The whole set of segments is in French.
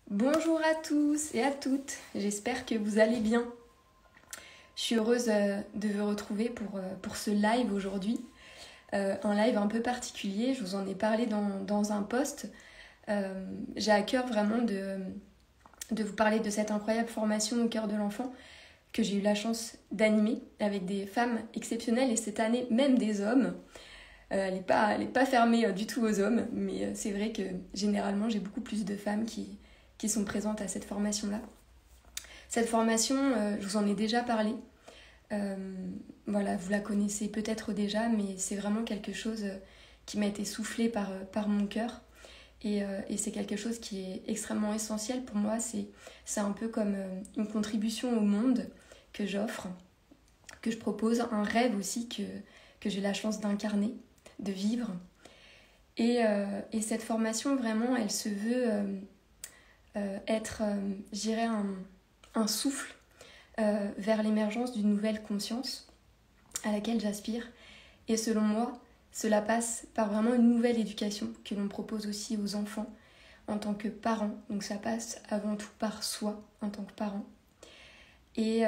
Bonjour à tous et à toutes, j'espère que vous allez bien. Je suis heureuse de vous retrouver pour ce live aujourd'hui. Un live un peu particulier, je vous en ai parlé dans un post. J'ai à cœur vraiment de vous parler de cette incroyable formation au cœur de l'enfant que j'ai eu la chance d'animer avec des femmes exceptionnelles et cette année même des hommes. Elle n'est pas fermée du tout aux hommes, mais c'est vrai que généralement j'ai beaucoup plus de femmes qui sont présentes à cette formation-là. Cette formation, je vous en ai déjà parlé. Euh, voilà, vous la connaissez peut-être déjà, mais c'est vraiment quelque chose qui m'a été soufflé par mon cœur. Et c'est quelque chose qui est extrêmement essentiel pour moi. C'est un peu comme une contribution au monde que j'offre, que je propose, un rêve aussi que j'ai la chance d'incarner, de vivre. Et cette formation, vraiment, elle se veut être, je dirais, un souffle vers l'émergence d'une nouvelle conscience à laquelle j'aspire. Et selon moi, cela passe par vraiment une nouvelle éducation que l'on propose aussi aux enfants en tant que parents. Donc ça passe avant tout par soi en tant que parent. Et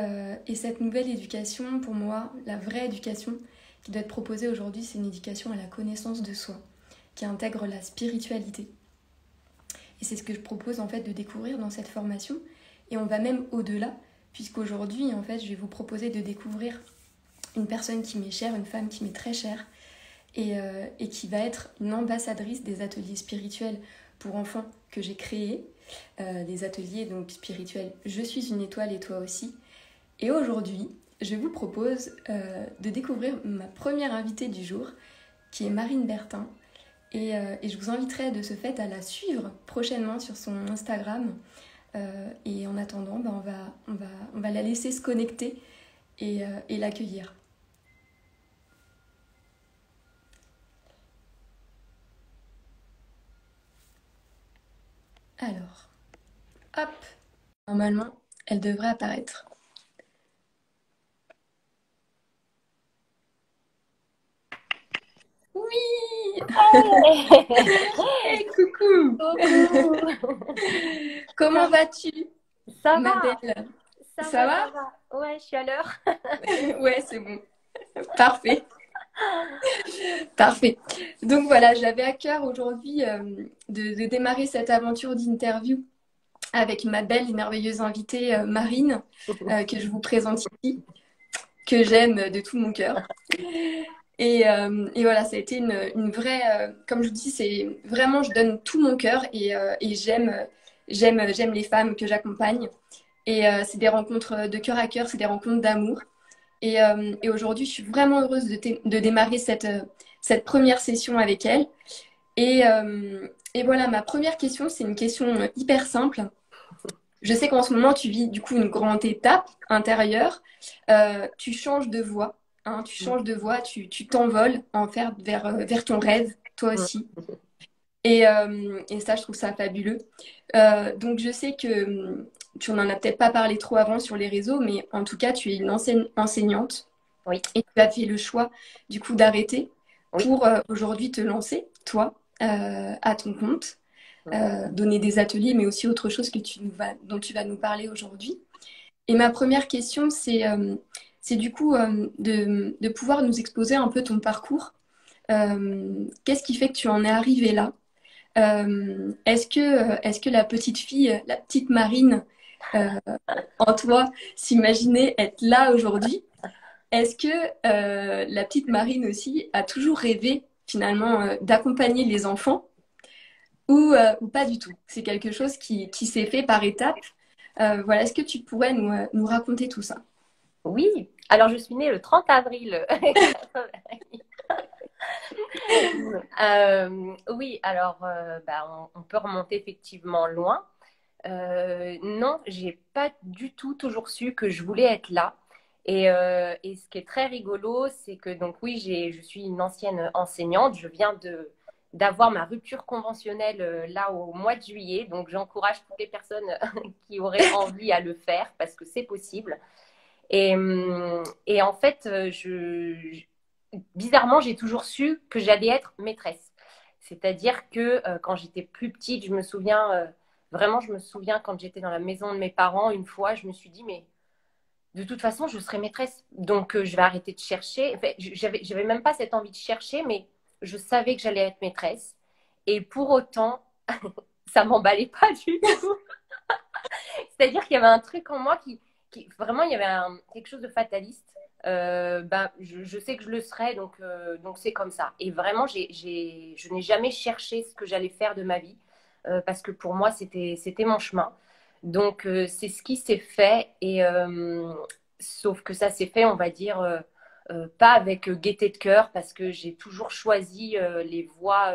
cette nouvelle éducation, pour moi, la vraie éducation qui doit être proposée aujourd'hui, c'est une éducation à la connaissance de soi, qui intègre la spiritualité. Et c'est ce que je propose en fait de découvrir dans cette formation. Et on va même au-delà, puisqu'aujourd'hui, en fait, je vais vous proposer de découvrir une personne qui m'est chère, une femme qui m'est très chère, et qui va être une ambassadrice des ateliers spirituels pour enfants que j'ai créés. Les ateliers donc spirituels Je suis une étoile et toi aussi. Et aujourd'hui, je vous propose de découvrir ma première invitée du jour, qui est Marine Bertin. Et je vous inviterai de ce fait à la suivre prochainement sur son Instagram. Et en attendant, on va la laisser se connecter et l'accueillir. Alors, hop, normalement, elle devrait apparaître. Oui. Hey, coucou. Coucou. Comment Ça, vas-tu, ça ma va, belle? ça Ça va, va? ça va. Ouais, je suis à l'heure. Ouais, c'est bon. Parfait. Parfait. Donc voilà, j'avais à cœur aujourd'hui de démarrer cette aventure d'interview avec ma belle et merveilleuse invitée Marine, que je vous présente ici, que j'aime de tout mon cœur. Et voilà, ça a été une vraie, comme je vous dis, c'est vraiment, je donne tout mon cœur et j'aime les femmes que j'accompagne. Et c'est des rencontres de cœur à cœur, c'est des rencontres d'amour. Et aujourd'hui, je suis vraiment heureuse de démarrer cette première session avec elle. Et voilà, ma première question, c'est une question hyper simple. Je sais qu'en ce moment, tu vis du coup une grande étape intérieure. Tu changes de voie, hein, tu changes de voie, tu t'envoles en fait vers ton rêve, toi aussi. Et ça, je trouve ça fabuleux. Donc, je sais que tu n'en as peut-être pas parlé trop avant sur les réseaux, mais en tout cas, tu es une enseignante Oui, et tu as fait le choix du coup d'arrêter oui. pour aujourd'hui te lancer, toi, à ton compte, donner des ateliers, mais aussi autre chose dont tu vas nous parler aujourd'hui. Et ma première question, c'est du coup de pouvoir nous exposer un peu ton parcours. Qu'est-ce qui fait que tu en es arrivé là? Est-ce que la petite fille, la petite Marine euh, en toi, s'imaginait être là aujourd'hui? Est-ce que la petite Marine aussi a toujours rêvé finalement d'accompagner les enfants ou pas du tout? C'est quelque chose qui s'est fait par étapes. Voilà, est-ce que tu pourrais nous raconter tout ça? Oui. Alors, je suis née le 30 avril. Oui, alors, on peut remonter effectivement loin. Non, j'ai pas du tout toujours su que je voulais être là. Et ce qui est très rigolo, c'est que donc oui, je suis une ancienne enseignante. Je viens d'avoir ma rupture conventionnelle là au mois de juillet. Donc j'encourage toutes les personnes qui auraient envie à le faire parce que c'est possible. Et en fait, bizarrement, j'ai toujours su que j'allais être maîtresse. C'est-à-dire que quand j'étais plus petite, je me souviens Vraiment, je me souviens quand j'étais dans la maison de mes parents, une fois, je me suis dit, mais de toute façon, je serai maîtresse. Donc, je vais arrêter de chercher. En fait, j'avais même pas cette envie de chercher, mais je savais que j'allais être maîtresse. Et pour autant, ça m'emballait pas du tout. C'est-à-dire qu'il y avait un truc en moi vraiment, il y avait quelque chose de fataliste. Je sais que je le serai, donc c'est comme ça. Et vraiment, je n'ai jamais cherché ce que j'allais faire de ma vie, parce que pour moi, c'était mon chemin. Donc, c'est ce qui s'est fait. Sauf que ça s'est fait, on va dire, pas avec gaieté de cœur, parce que j'ai toujours choisi les voies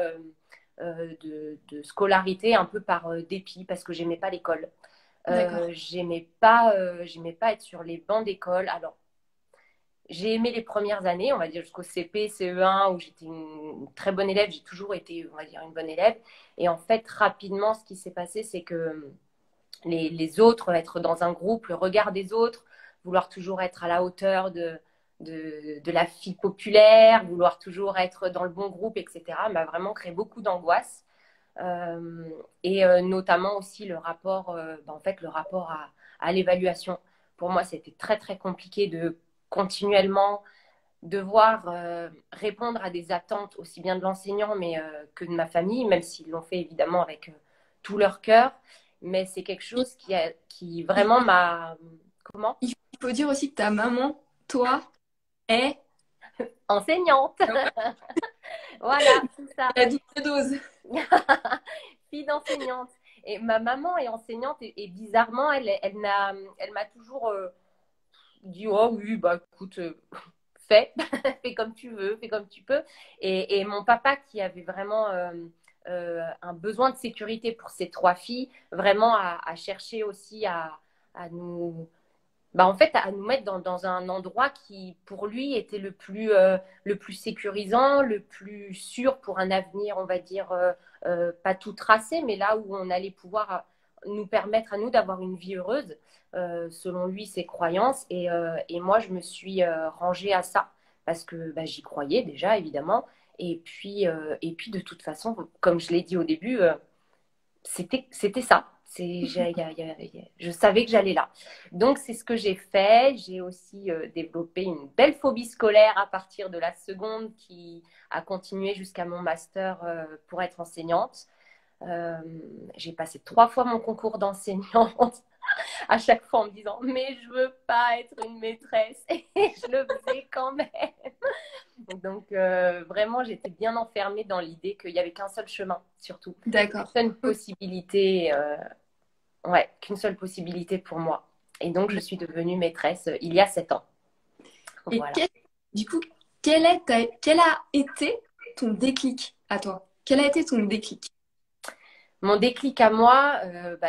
de scolarité un peu par dépit, parce que j'aimais pas l'école. D'accord. J'aimais pas être sur les bancs d'école. Alors, j'ai aimé les premières années, on va dire jusqu'au CP, CE1, où j'étais une très bonne élève. J'ai toujours été, on va dire, une bonne élève. Et en fait, rapidement, ce qui s'est passé, c'est que les autres, être dans un groupe, le regard des autres, vouloir toujours être à la hauteur de la fille populaire, vouloir toujours être dans le bon groupe, etc., m'a vraiment créé beaucoup d'angoisse. Notamment aussi le rapport, en fait, le rapport à l'évaluation. Pour moi, c'était très, très compliqué de continuellement devoir répondre à des attentes aussi bien de l'enseignant mais que de ma famille, même s'ils l'ont fait évidemment avec tout leur cœur. Mais c'est quelque Il, chose qui il- vraiment m'a... Comment? il faut dire aussi que ta maman, toi, est Enseignante. Voilà, c'est ça. la double dose. Fille d'enseignante. Et ma maman est enseignante et bizarrement, elle m'a toujours dit, oh oui, bah écoute, fais, fais comme tu veux, fais comme tu peux. Et mon papa qui avait vraiment un besoin de sécurité pour ses trois filles, vraiment à chercher aussi à nous en fait, à nous mettre dans un endroit qui, pour lui, était le plus sécurisant, le plus sûr pour un avenir, on va dire, pas tout tracé, mais là où on allait pouvoir nous permettre à nous d'avoir une vie heureuse, selon lui, ses croyances. Et moi, je me suis rangée à ça, parce que bah, j'y croyais déjà, évidemment. Et puis, de toute façon, comme je l'ai dit au début, c'était ça. Je savais que j'allais là. Donc, c'est ce que j'ai fait. J'ai aussi développé une belle phobie scolaire à partir de la seconde qui a continué jusqu'à mon master pour être enseignante. Euh, j'ai passé 3 fois mon concours d'enseignante à chaque fois en me disant mais je veux pas être une maîtresse et je le faisais quand même. Donc vraiment j'étais bien enfermée dans l'idée qu'il n'y avait qu'un seul chemin surtout, qu'une D'accord. seule Ok. possibilité, ouais, qu'une seule possibilité pour moi. Et donc je suis devenue maîtresse il y a 7 ans. Et Voilà. du coup, quel a été ton déclic à toi? Quel a été ton déclic? Mon déclic à moi,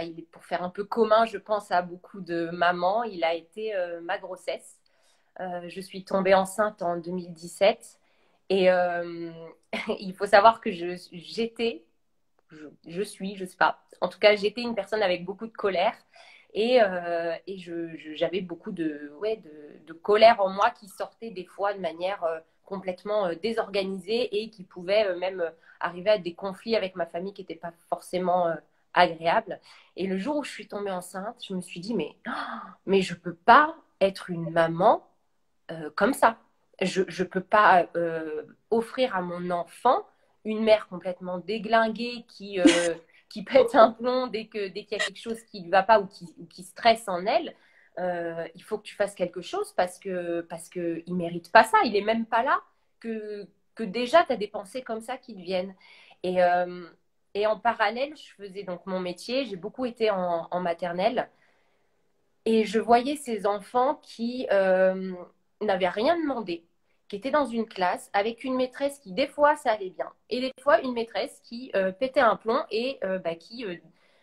il est pour faire un peu commun, je pense, à beaucoup de mamans, il a été ma grossesse. Je suis tombée enceinte en 2017 et il faut savoir que je sais pas. En tout cas, j'étais une personne avec beaucoup de colère et j'avais beaucoup de colère en moi qui sortait des fois de manière complètement désorganisée et qui pouvait même arriver à des conflits avec ma famille qui n'étaient pas forcément agréables. Et le jour où je suis tombée enceinte, je me suis dit, mais je peux pas être une maman comme ça. Je ne peux pas offrir à mon enfant une mère complètement déglinguée qui pète un plomb dès qu'il y a quelque chose qui ne lui va pas ou qui stresse en elle. Il faut que tu fasses quelque chose parce que il mérite pas ça. Il est même pas là que déjà tu as des pensées comme ça qui te viennent. Et, euh, et en parallèle, je faisais donc mon métier. J'ai beaucoup été en maternelle. Et je voyais ces enfants qui n'avaient rien demandé, qui étaient dans une classe avec une maîtresse qui, des fois, ça allait bien. Et des fois, une maîtresse qui pétait un plomb et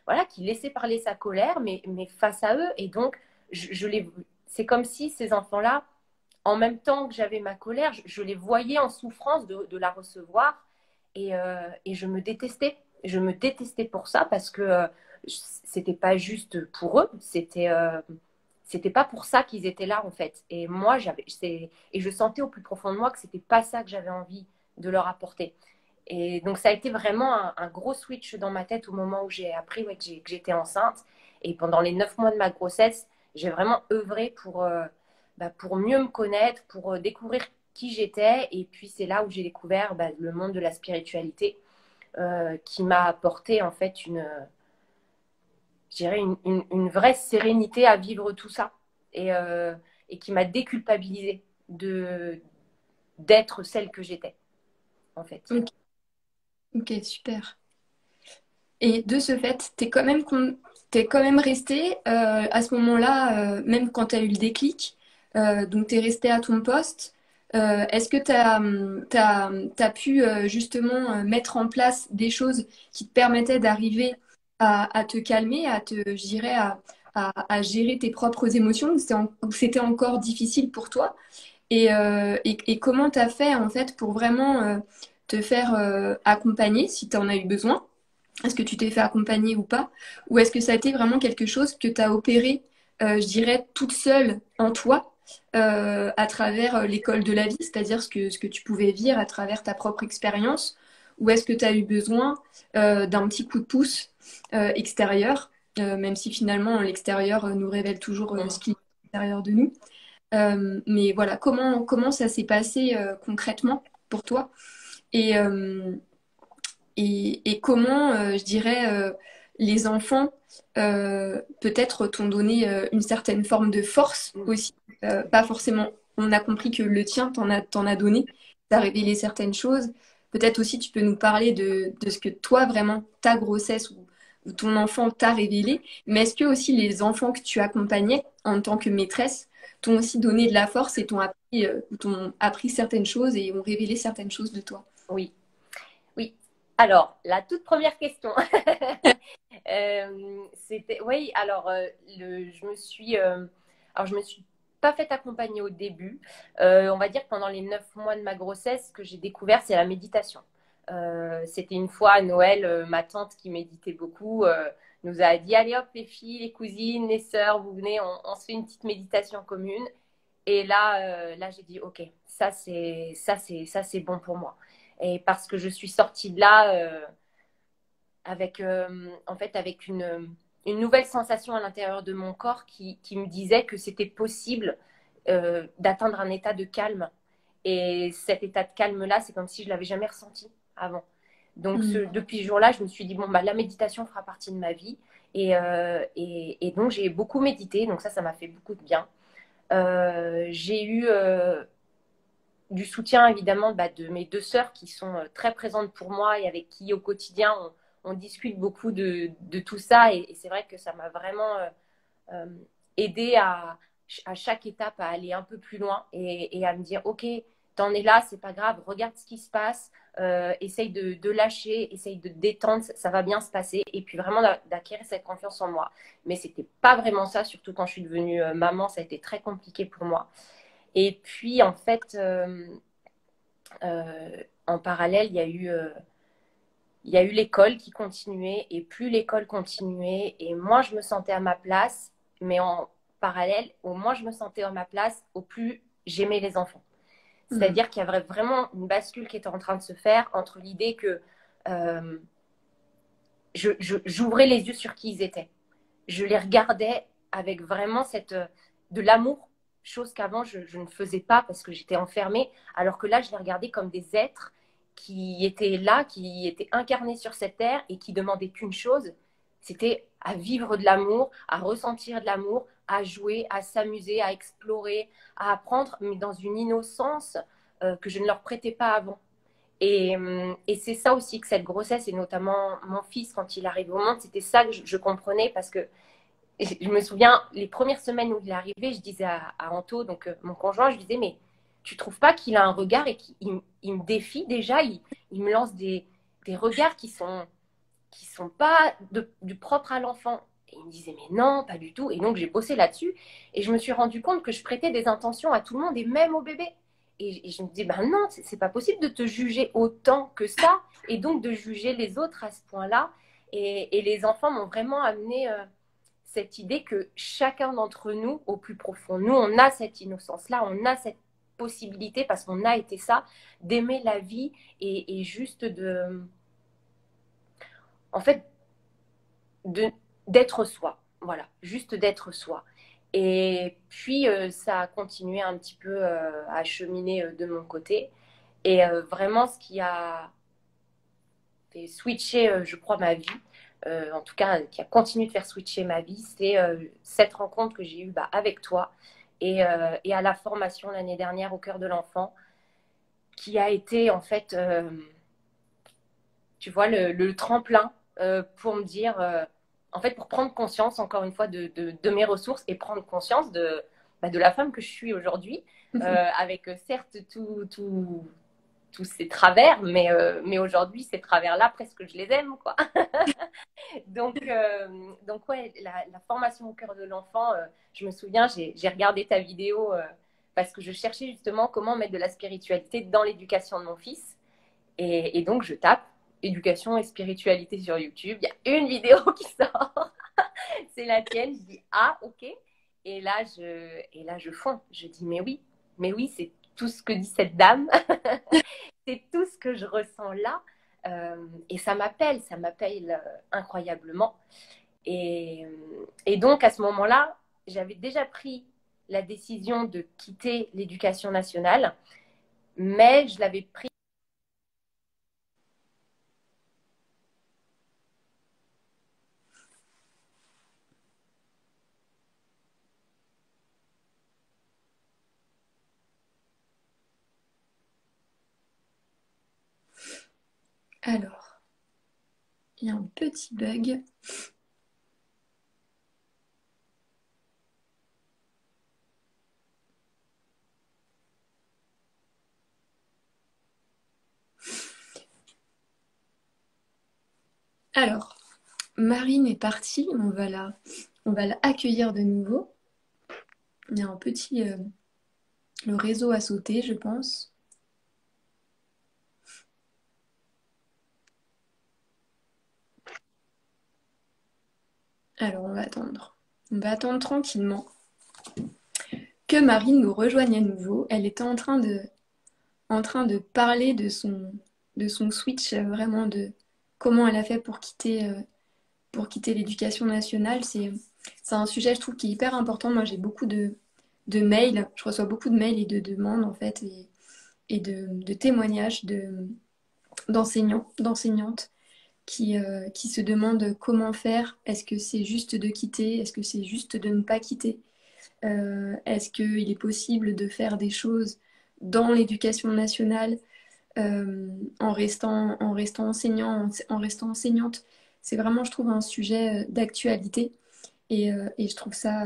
voilà, qui laissait parler sa colère, mais face à eux. Et donc, c'est comme si ces enfants-là, en même temps que j'avais ma colère, je les voyais en souffrance de la recevoir et je me détestais. Je me détestais pour ça parce que c'était pas juste pour eux, c'était pas pour ça qu'ils étaient là en fait. Et moi, et je sentais au plus profond de moi que c'était pas ça que j'avais envie de leur apporter. Et donc, ça a été vraiment un gros switch dans ma tête au moment où j'ai appris ouais, que j'étais enceinte. Et pendant les 9 mois de ma grossesse, j'ai vraiment œuvré pour mieux me connaître, pour découvrir qui j'étais. Et puis, c'est là où j'ai découvert le monde de la spiritualité qui m'a apporté, en fait, je dirais une vraie sérénité à vivre tout ça. Et qui m'a déculpabilisée d'être celle que j'étais, en fait. Ok, ok, super. Et de ce fait, t'es quand même resté à ce moment-là, même quand tu as eu le déclic, donc tu es resté à ton poste. Est-ce que t'as pu justement mettre en place des choses qui te permettaient d'arriver à te calmer, je dirais, à gérer tes propres émotions, ou c'était encore difficile pour toi? Et comment tu as fait en fait pour vraiment te faire accompagner si tu en as eu besoin? Est-ce que tu t'es fait accompagner ou pas? Ou est-ce que ça a été vraiment quelque chose que tu as opéré, je dirais, toute seule en toi, à travers l'école de la vie, c'est-à-dire ce que tu pouvais vivre à travers ta propre expérience? Ou est-ce que tu as eu besoin d'un petit coup de pouce extérieur, même si finalement l'extérieur nous révèle toujours ce qui est à l'intérieur de nous? Mais voilà, comment ça s'est passé concrètement pour toi? Et, euh, et comment, je dirais, les enfants peut-être t'ont donné une certaine forme de force aussi. Pas forcément, on a compris que le tien t'en a donné, t'as révélé certaines choses. Peut-être aussi tu peux nous parler de ce que toi vraiment, ta grossesse ou ton enfant t'a révélé. Mais est-ce que aussi les enfants que tu accompagnais en tant que maîtresse t'ont aussi donné de la force et ou t'ont appris certaines choses et ont révélé certaines choses de toi? Oui, oui. Alors, la toute première question. C'était, oui, alors, je me suis pas fait accompagner au début. On va dire que pendant les 9 mois de ma grossesse, ce que j'ai découvert, c'est la méditation. C'était une fois à Noël, ma tante qui méditait beaucoup nous a dit, allez hop, les filles, les cousines, les sœurs, vous venez, on se fait une petite méditation commune. Et là j'ai dit, ok, ça c'est bon pour moi. Et parce que je suis sortie de là en fait, avec une nouvelle sensation à l'intérieur de mon corps qui me disait que c'était possible d'atteindre un état de calme. Et cet état de calme-là, c'est comme si je l'avais jamais ressenti avant. Donc, Mm. depuis ce jour-là, je me suis dit, bon, la méditation fera partie de ma vie. Et donc, j'ai beaucoup médité. Donc, ça m'a fait beaucoup de bien. J'ai eu du soutien évidemment de mes deux sœurs qui sont très présentes pour moi et avec qui au quotidien on discute beaucoup de tout ça. Et c'est vrai que ça m'a vraiment euh, aidé à chaque étape à aller un peu plus loin et à me dire, ok, t'en es là, c'est pas grave, regarde ce qui se passe, essaye de lâcher, essaye de te détendre, ça va bien se passer. Et puis vraiment d'acquérir cette confiance en moi. Mais c'était pas vraiment ça, surtout quand je suis devenue maman, ça a été très compliqué pour moi. Et puis, en fait, en parallèle, il y a eu l'école qui continuait, et plus l'école continuait, et moins je me sentais à ma place, mais en parallèle, au moins je me sentais à ma place, au plus j'aimais les enfants. Mm. C'est-à-dire qu'il y avait vraiment une bascule qui était en train de se faire entre l'idée que euh, j'ouvrais les yeux sur qui ils étaient. Je les regardais avec vraiment de l'amour, chose qu'avant je ne faisais pas parce que j'étais enfermée, alors que là je les regardais comme des êtres qui étaient là, qui étaient incarnés sur cette terre et qui demandaient qu'une chose, c'était à vivre de l'amour, à ressentir de l'amour, à jouer, à s'amuser, à explorer, à apprendre, mais dans une innocence que je ne leur prêtais pas avant. Et c'est ça aussi que cette grossesse, et notamment mon fils, quand il arrive au monde, c'était ça que je comprenais parce que je me souviens, les premières semaines où il est arrivé, je disais à Anto, donc mon conjoint, je lui disais, mais tu trouves pas qu'il a un regard et qu'il il me défie déjà, il me lance des regards qui sont pas du propre à l'enfant. Et il me disait, mais non, pas du tout. Et donc, j'ai bossé là-dessus et je me suis rendu compte que je prêtais des intentions à tout le monde et même au bébé. Et je me disais, ben non, c'est pas possible de te juger autant que ça et donc de juger les autres à ce point-là. Et les enfants m'ont vraiment amené cette idée que chacun d'entre nous, au plus profond, nous, on a cette innocence-là, on a cette possibilité, parce qu'on a été ça, d'aimer la vie et juste en fait, d'être soi. Voilà, juste d'être soi. Et puis, ça a continué un petit peu à cheminer de mon côté. Et vraiment, ce qui a fait switcher, je crois, ma vie, en tout cas, qui a continué de faire switcher ma vie, c'est cette rencontre que j'ai eue avec toi et à la formation l'année dernière au cœur de l'enfant, qui a été en fait, tu vois, le tremplin pour me dire, en fait, pour prendre conscience, encore une fois, de mes ressources et prendre conscience de la femme que je suis aujourd'hui, avec certes tous ces travers, mais aujourd'hui, ces travers-là, presque je les aime, quoi. donc ouais, la formation au cœur de l'enfant, je me souviens, j'ai regardé ta vidéo parce que je cherchais justement comment mettre de la spiritualité dans l'éducation de mon fils. Et donc, je tape éducation et spiritualité sur YouTube. Il y a une vidéo qui sort. C'est la tienne. Je dis, ah, ok. Et là, je fonds. Je dis, mais oui, c'est tout ce que dit cette dame. C'est tout ce que je ressens là. Et ça m'appelle incroyablement. Et, et donc, à ce moment-là, j'avais déjà pris la décision de quitter l'éducation nationale, mais je l'avais pris. Alors, il y a un petit bug. Alors, Marine est partie, on va la accueillir de nouveau. Il y a un petit... le réseau a sauté, je pense. Alors, on va attendre. On va attendre tranquillement que Marine nous rejoigne à nouveau. Elle était en train de parler de son switch, vraiment de comment elle a fait pour quitter l'éducation nationale. C'est un sujet, je trouve, qui est hyper important. Moi, j'ai beaucoup de mails, je reçois beaucoup de mails et de demandes, en fait, et de témoignages d'enseignants, d'enseignantes qui se demandent comment faire. Est-ce que c'est juste de quitter? Est-ce que c'est juste de ne pas quitter? Est-ce qu'il est possible de faire des choses dans l'éducation nationale en restant enseignant, en restant enseignante? C'est vraiment, je trouve, un sujet d'actualité et je trouve ça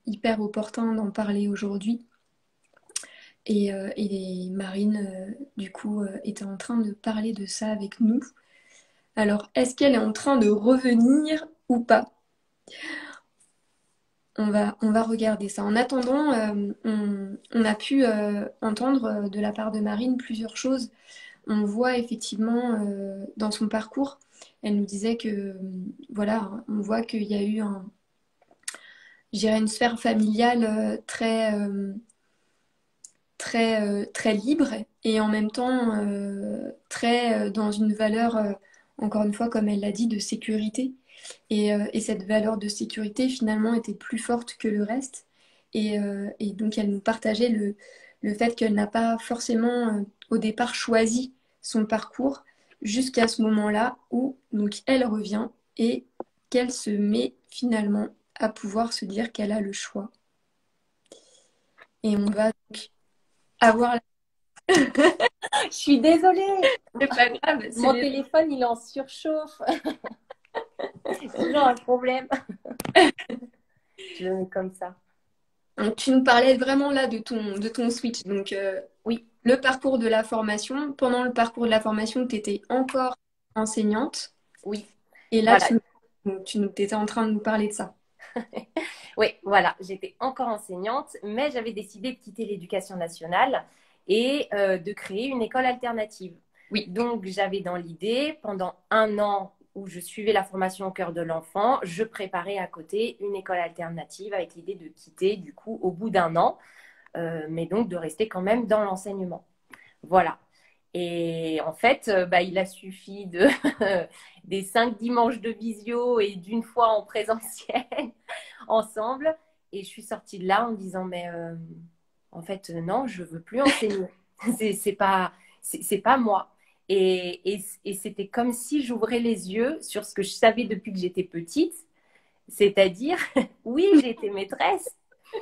hyper opportun d'en parler aujourd'hui. Et Marine, du coup, était en train de parler de ça avec nous. Alors, est-ce qu'elle est en train de revenir ou pas? On va regarder ça. En attendant, on a pu entendre de la part de Marine plusieurs choses. On voit effectivement dans son parcours, elle nous disait que, voilà, on voit qu'il y a eu je dirais une sphère familiale très libre et en même temps très dans une valeur, encore une fois, comme elle l'a dit, de sécurité. Et cette valeur de sécurité, finalement, était plus forte que le reste. Et donc, elle nous partageait le fait qu'elle n'a pas forcément, au départ, choisi son parcours jusqu'à ce moment-là où donc, elle revient et qu'elle se met finalement à pouvoir se dire qu'elle a le choix. Et on va donc avoir la... Je suis désolée. C'est pas grave, Mon téléphone, il est en surchauffe. C'est toujours un problème. Je le mets comme ça. Donc, tu nous parlais vraiment là de ton switch. Donc, Oui, le parcours de la formation. Pendant le parcours de la formation, tu étais encore enseignante. oui. Et là, Voilà. tu étais en train de nous parler de ça. Oui, voilà. J'étais encore enseignante, mais j'avais décidé de quitter l'éducation nationale et de créer une école alternative. Oui. Donc, j'avais dans l'idée, pendant un an où je suivais la formation au cœur de l'enfant, je préparais à côté une école alternative avec l'idée de quitter, du coup, au bout d'un an. mais donc de rester quand même dans l'enseignement. Voilà. Et en fait, il a suffi des 5 dimanches de visio et d'une fois en présentiel ensemble. Et je suis sortie de là en me disant, mais en fait, non, je veux plus enseigner. C'est pas moi. Et c'était comme si j'ouvrais les yeux sur ce que je savais depuis que j'étais petite. C'est-à-dire, oui, j'étais maîtresse,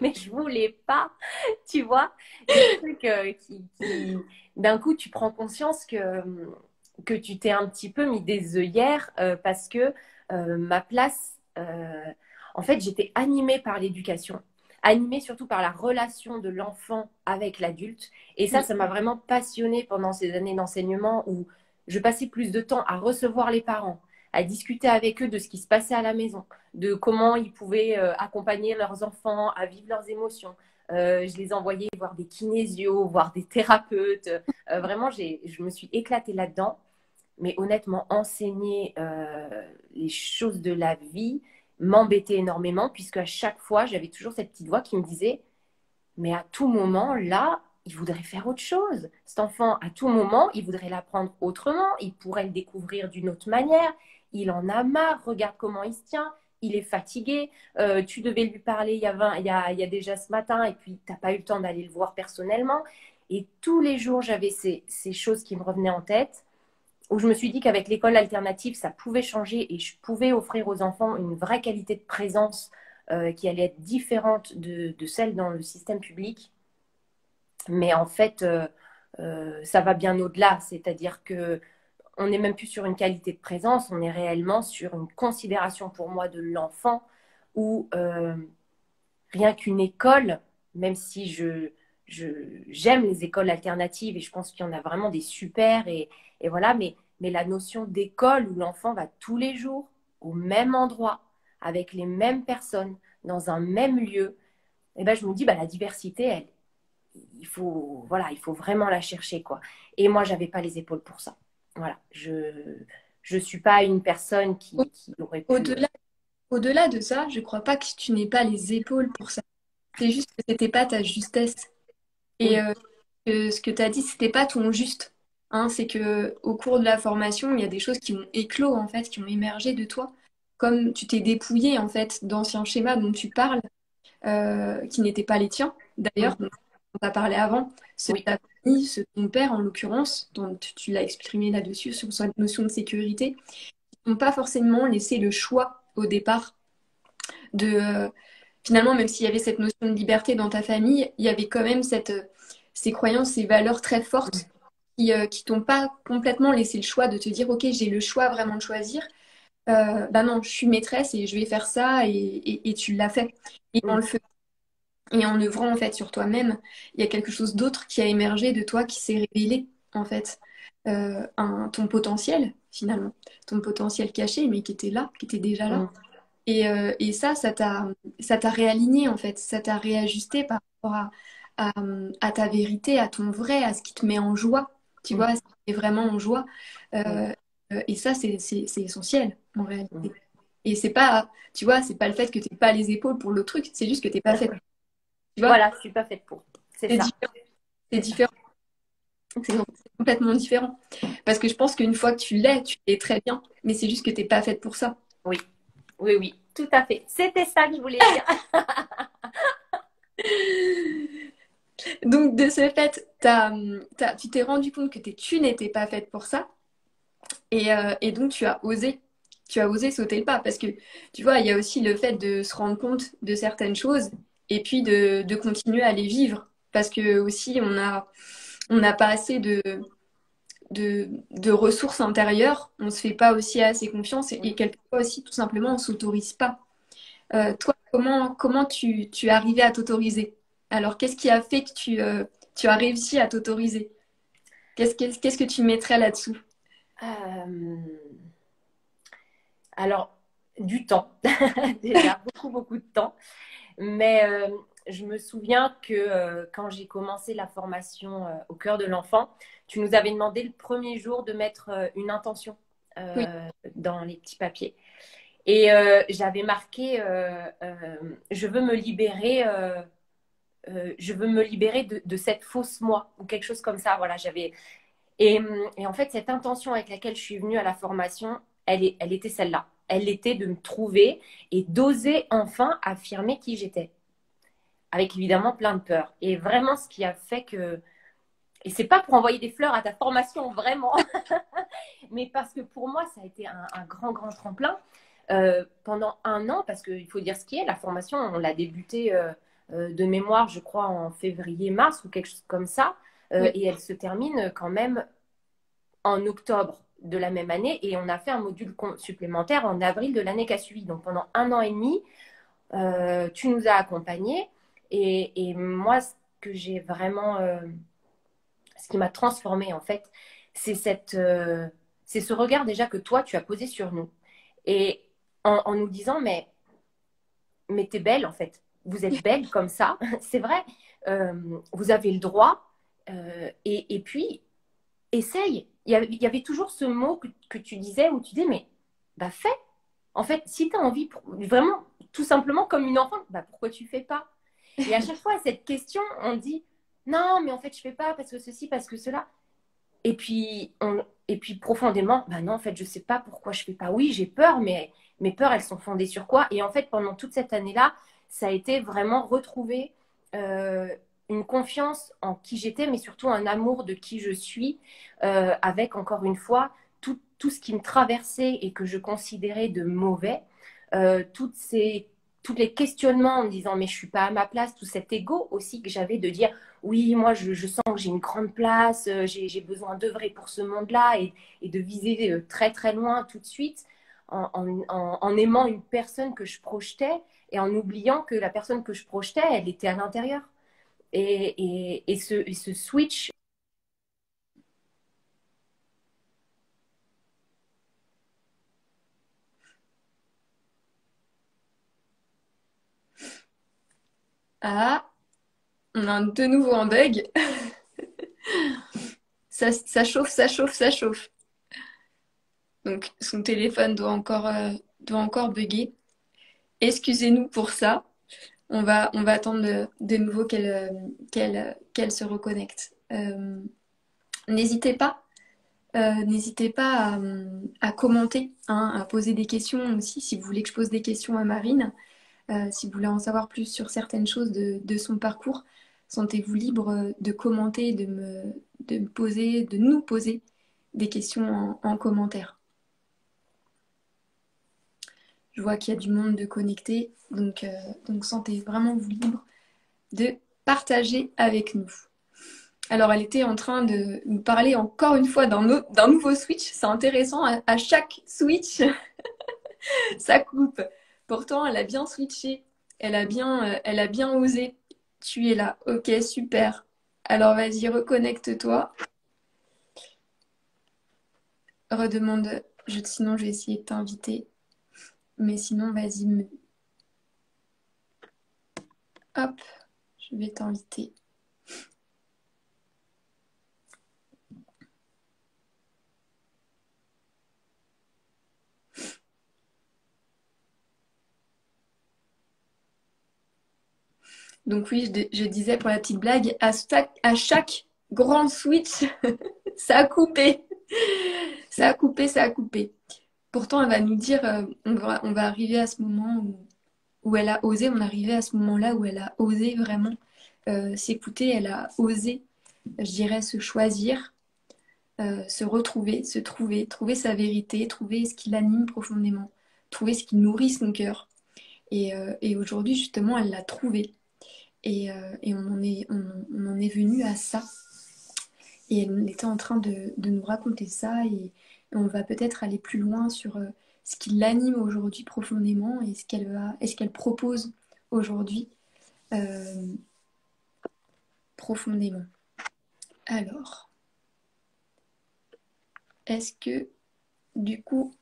mais je voulais pas, tu vois, des trucs d'un coup, tu prends conscience que tu t'es un petit peu mis des œillères parce que ma place, en fait, j'étais animée par l'éducation, animée surtout par la relation de l'enfant avec l'adulte. Et ça m'a vraiment passionnée pendant ces années d'enseignement où je passais plus de temps à recevoir les parents, à discuter avec eux de ce qui se passait à la maison, de comment ils pouvaient accompagner leurs enfants à vivre leurs émotions. Je les envoyais voir des kinésios, voir des thérapeutes. Vraiment, je me suis éclatée là-dedans. Mais honnêtement, enseigner les choses de la vie m'embêtait énormément, puisque à chaque fois, j'avais toujours cette petite voix qui me disait, mais à tout moment, là, il voudrait faire autre chose. Cet enfant, à tout moment, il voudrait l'apprendre autrement, il pourrait le découvrir d'une autre manière. Il en a marre, regarde comment il se tient, il est fatigué. Tu devais lui parler il y a déjà ce matin et puis tu n'as pas eu le temps d'aller le voir personnellement. Et tous les jours, j'avais ces choses qui me revenaient en tête, où je me suis dit qu'avec l'école alternative, ça pouvait changer et je pouvais offrir aux enfants une vraie qualité de présence qui allait être différente de celle dans le système public. Mais en fait, ça va bien au-delà. C'est-à-dire que on n'est même plus sur une qualité de présence, on est réellement sur une considération pour moi de l'enfant où rien qu'une école, même si j'aime les écoles alternatives et je pense qu'il y en a vraiment des super et voilà, mais la notion d'école où l'enfant va tous les jours au même endroit, avec les mêmes personnes, dans un même lieu, et ben je me dis, la diversité, il faut vraiment la chercher, quoi. Et moi, j'avais pas les épaules pour ça. Voilà, je suis pas une personne qui aurait pu. Au-delà, au-delà de ça, je crois pas que tu n'aies pas les épaules pour ça. C'est juste que c'était pas ta justesse. Et Oui, que ce que tu as dit, c'était pas ton juste. Hein, c'est que au cours de la formation, il y a des choses qui ont éclos, en fait, qui ont émergé de toi. Comme tu t'es dépouillé, en fait, d'anciens schémas dont tu parles, qui n'étaient pas les tiens, d'ailleurs, dont on t'a parlé avant, ceux de oui, ta famille, ceux de ton père, en l'occurrence, dont tu l'as exprimé là-dessus, sur sa notion de sécurité, n'ont pas forcément laissé le choix au départ de finalement, même s'il y avait cette notion de liberté dans ta famille, il y avait quand même ces croyances, ces valeurs très fortes qui t'ont pas complètement laissé le choix de te dire, OK, j'ai le choix vraiment de choisir. Bah non, je suis maîtresse et je vais faire ça et tu l'as fait. Et en oui, le faisant et en œuvrant en fait sur toi-même, il y a quelque chose d'autre qui a émergé de toi qui s'est révélé en fait. Ton potentiel finalement, ton potentiel caché mais qui était là, qui était déjà là. oui. Et ça t'a réaligné en fait, ça t'a réajusté par rapport à, à ta vérité, à ton vrai, à ce qui te met en joie, tu vois, à ce qui te met vraiment en joie. Oui, Euh, et ça, c'est essentiel en oui. réalité. Et c'est pas, tu vois, c'est pas le fait que t'aies pas les épaules pour le truc, c'est juste que t'es pas fait. Tu vois, Voilà, je suis pas faite pour. C'est c'est ça. différent, c'est différent, c'est complètement différent. Parce que je pense qu'une fois que tu l'es très bien, mais c'est juste que t'es pas faite pour ça. Oui, oui, oui, tout à fait. C'était ça que je voulais dire. Donc, de ce fait, tu t'es rendu compte que tu n'étais pas faite pour ça. Et donc, tu as osé sauter le pas. Parce que, tu vois, il y a aussi le fait de se rendre compte de certaines choses et puis de continuer à les vivre. Parce que, aussi, on n'a pas assez de ressources intérieures. On se fait pas aussi assez confiance et quelquefois aussi, tout simplement, on s'autorise pas. Toi, comment tu es arrivé à t'autoriser? Alors, qu'est-ce qui a fait que tu as réussi à t'autoriser? Qu'est-ce que tu mettrais là-dessous? Euh, alors, du temps, déjà, beaucoup, beaucoup de temps. Mais je me souviens que quand j'ai commencé la formation au cœur de l'enfant, tu nous avais demandé le premier jour de mettre une intention Oui, dans les petits papiers. Et j'avais marqué je veux me libérer je veux me libérer de cette fausse moi ou quelque chose comme ça. Voilà, et en fait, cette intention avec laquelle je suis venue à la formation, elle était celle-là. Elle était de me trouver et d'oser enfin affirmer qui j'étais. Avec évidemment plein de peur. Et vraiment, ce qui a fait que. Et c'est pas pour envoyer des fleurs à ta formation, vraiment, mais parce que pour moi, ça a été un grand, grand tremplin pendant 1 an, parce qu'il faut dire ce qui est, la formation, on l'a débutée de mémoire, je crois, en février-mars ou quelque chose comme ça, Oui. et elle se termine quand même en octobre de la même année, et on a fait un module supplémentaire en avril de l'année qui a suivi. Donc pendant 1 an et demi, tu nous as accompagnés, et moi, ce que j'ai vraiment, ce qui m'a transformée en fait, c'est c'est ce regard déjà que toi tu as posé sur nous, et en nous disant mais t'es belle en fait, vous êtes belle comme ça, c'est vrai, vous avez le droit, et puis essaye. Il y avait toujours ce mot que tu disais où tu dis mais bah fais. En fait, si tu as envie, vraiment, tout simplement comme une enfant, bah pourquoi tu fais pas? Et à chaque fois, à cette question, on dit non, mais en fait, je fais pas parce que ceci, parce que cela. Et puis profondément, bah non, en fait, je sais pas pourquoi je fais pas. Oui, j'ai peur, mais mes peurs, elles sont fondées sur quoi? Et en fait, pendant toute cette année-là, ça a été vraiment retrouver euh, une confiance en qui j'étais, mais surtout un amour de qui je suis, avec encore une fois tout ce qui me traversait et que je considérais de mauvais, toutes ces tous les questionnements en me disant mais je suis pas à ma place, tout cet ego aussi que j'avais de dire oui, moi je sens que j'ai une grande place, j'ai besoin d'œuvrer pour ce monde-là et de viser très très loin tout de suite en aimant une personne que je projetais et en oubliant que la personne que je projetais, elle était à l'intérieur. Et ce switch. Ah, on a de nouveau un bug. Ça chauffe, ça chauffe, ça chauffe. Donc son téléphone doit encore bugger. Excusez-nous pour ça. On va attendre de nouveau qu'elle se reconnecte. N'hésitez pas, n'hésitez pas à commenter, hein, à poser des questions aussi si vous voulez que je pose des questions à Marine. Si vous voulez en savoir plus sur certaines choses de son parcours, sentez-vous libre de commenter, de me poser, de nous poser des questions en commentaire. Je vois qu'il y a du monde de connecté, donc sentez vraiment vous libre de partager avec nous. Alors, elle était en train de nous parler encore une fois d'un nouveau switch. C'est intéressant, à chaque switch, ça coupe. Pourtant, elle a bien switché, elle a bien osé. Tu es là, ok, super. Alors, vas-y, reconnecte-toi. Redemande, sinon je vais essayer de t'inviter. Mais sinon, vas-y, hop, je vais t'inviter. Donc oui, je disais pour la petite blague, à chaque grand switch, ça a coupé. Ça a coupé, ça a coupé. Pourtant, elle va nous dire, on va arriver à ce moment où elle a osé, on est arrivé à ce moment-là où elle a osé vraiment s'écouter, elle a osé, je dirais, se choisir, se retrouver, se trouver sa vérité, trouver ce qui l'anime profondément, trouver ce qui nourrit son cœur. Et aujourd'hui, justement, elle l'a trouvé. Et on en est venu à ça. Et elle était en train de nous raconter ça. Et on va peut-être aller plus loin sur ce qui l'anime aujourd'hui profondément et ce qu'elle propose aujourd'hui profondément. Alors, est-ce que du coup,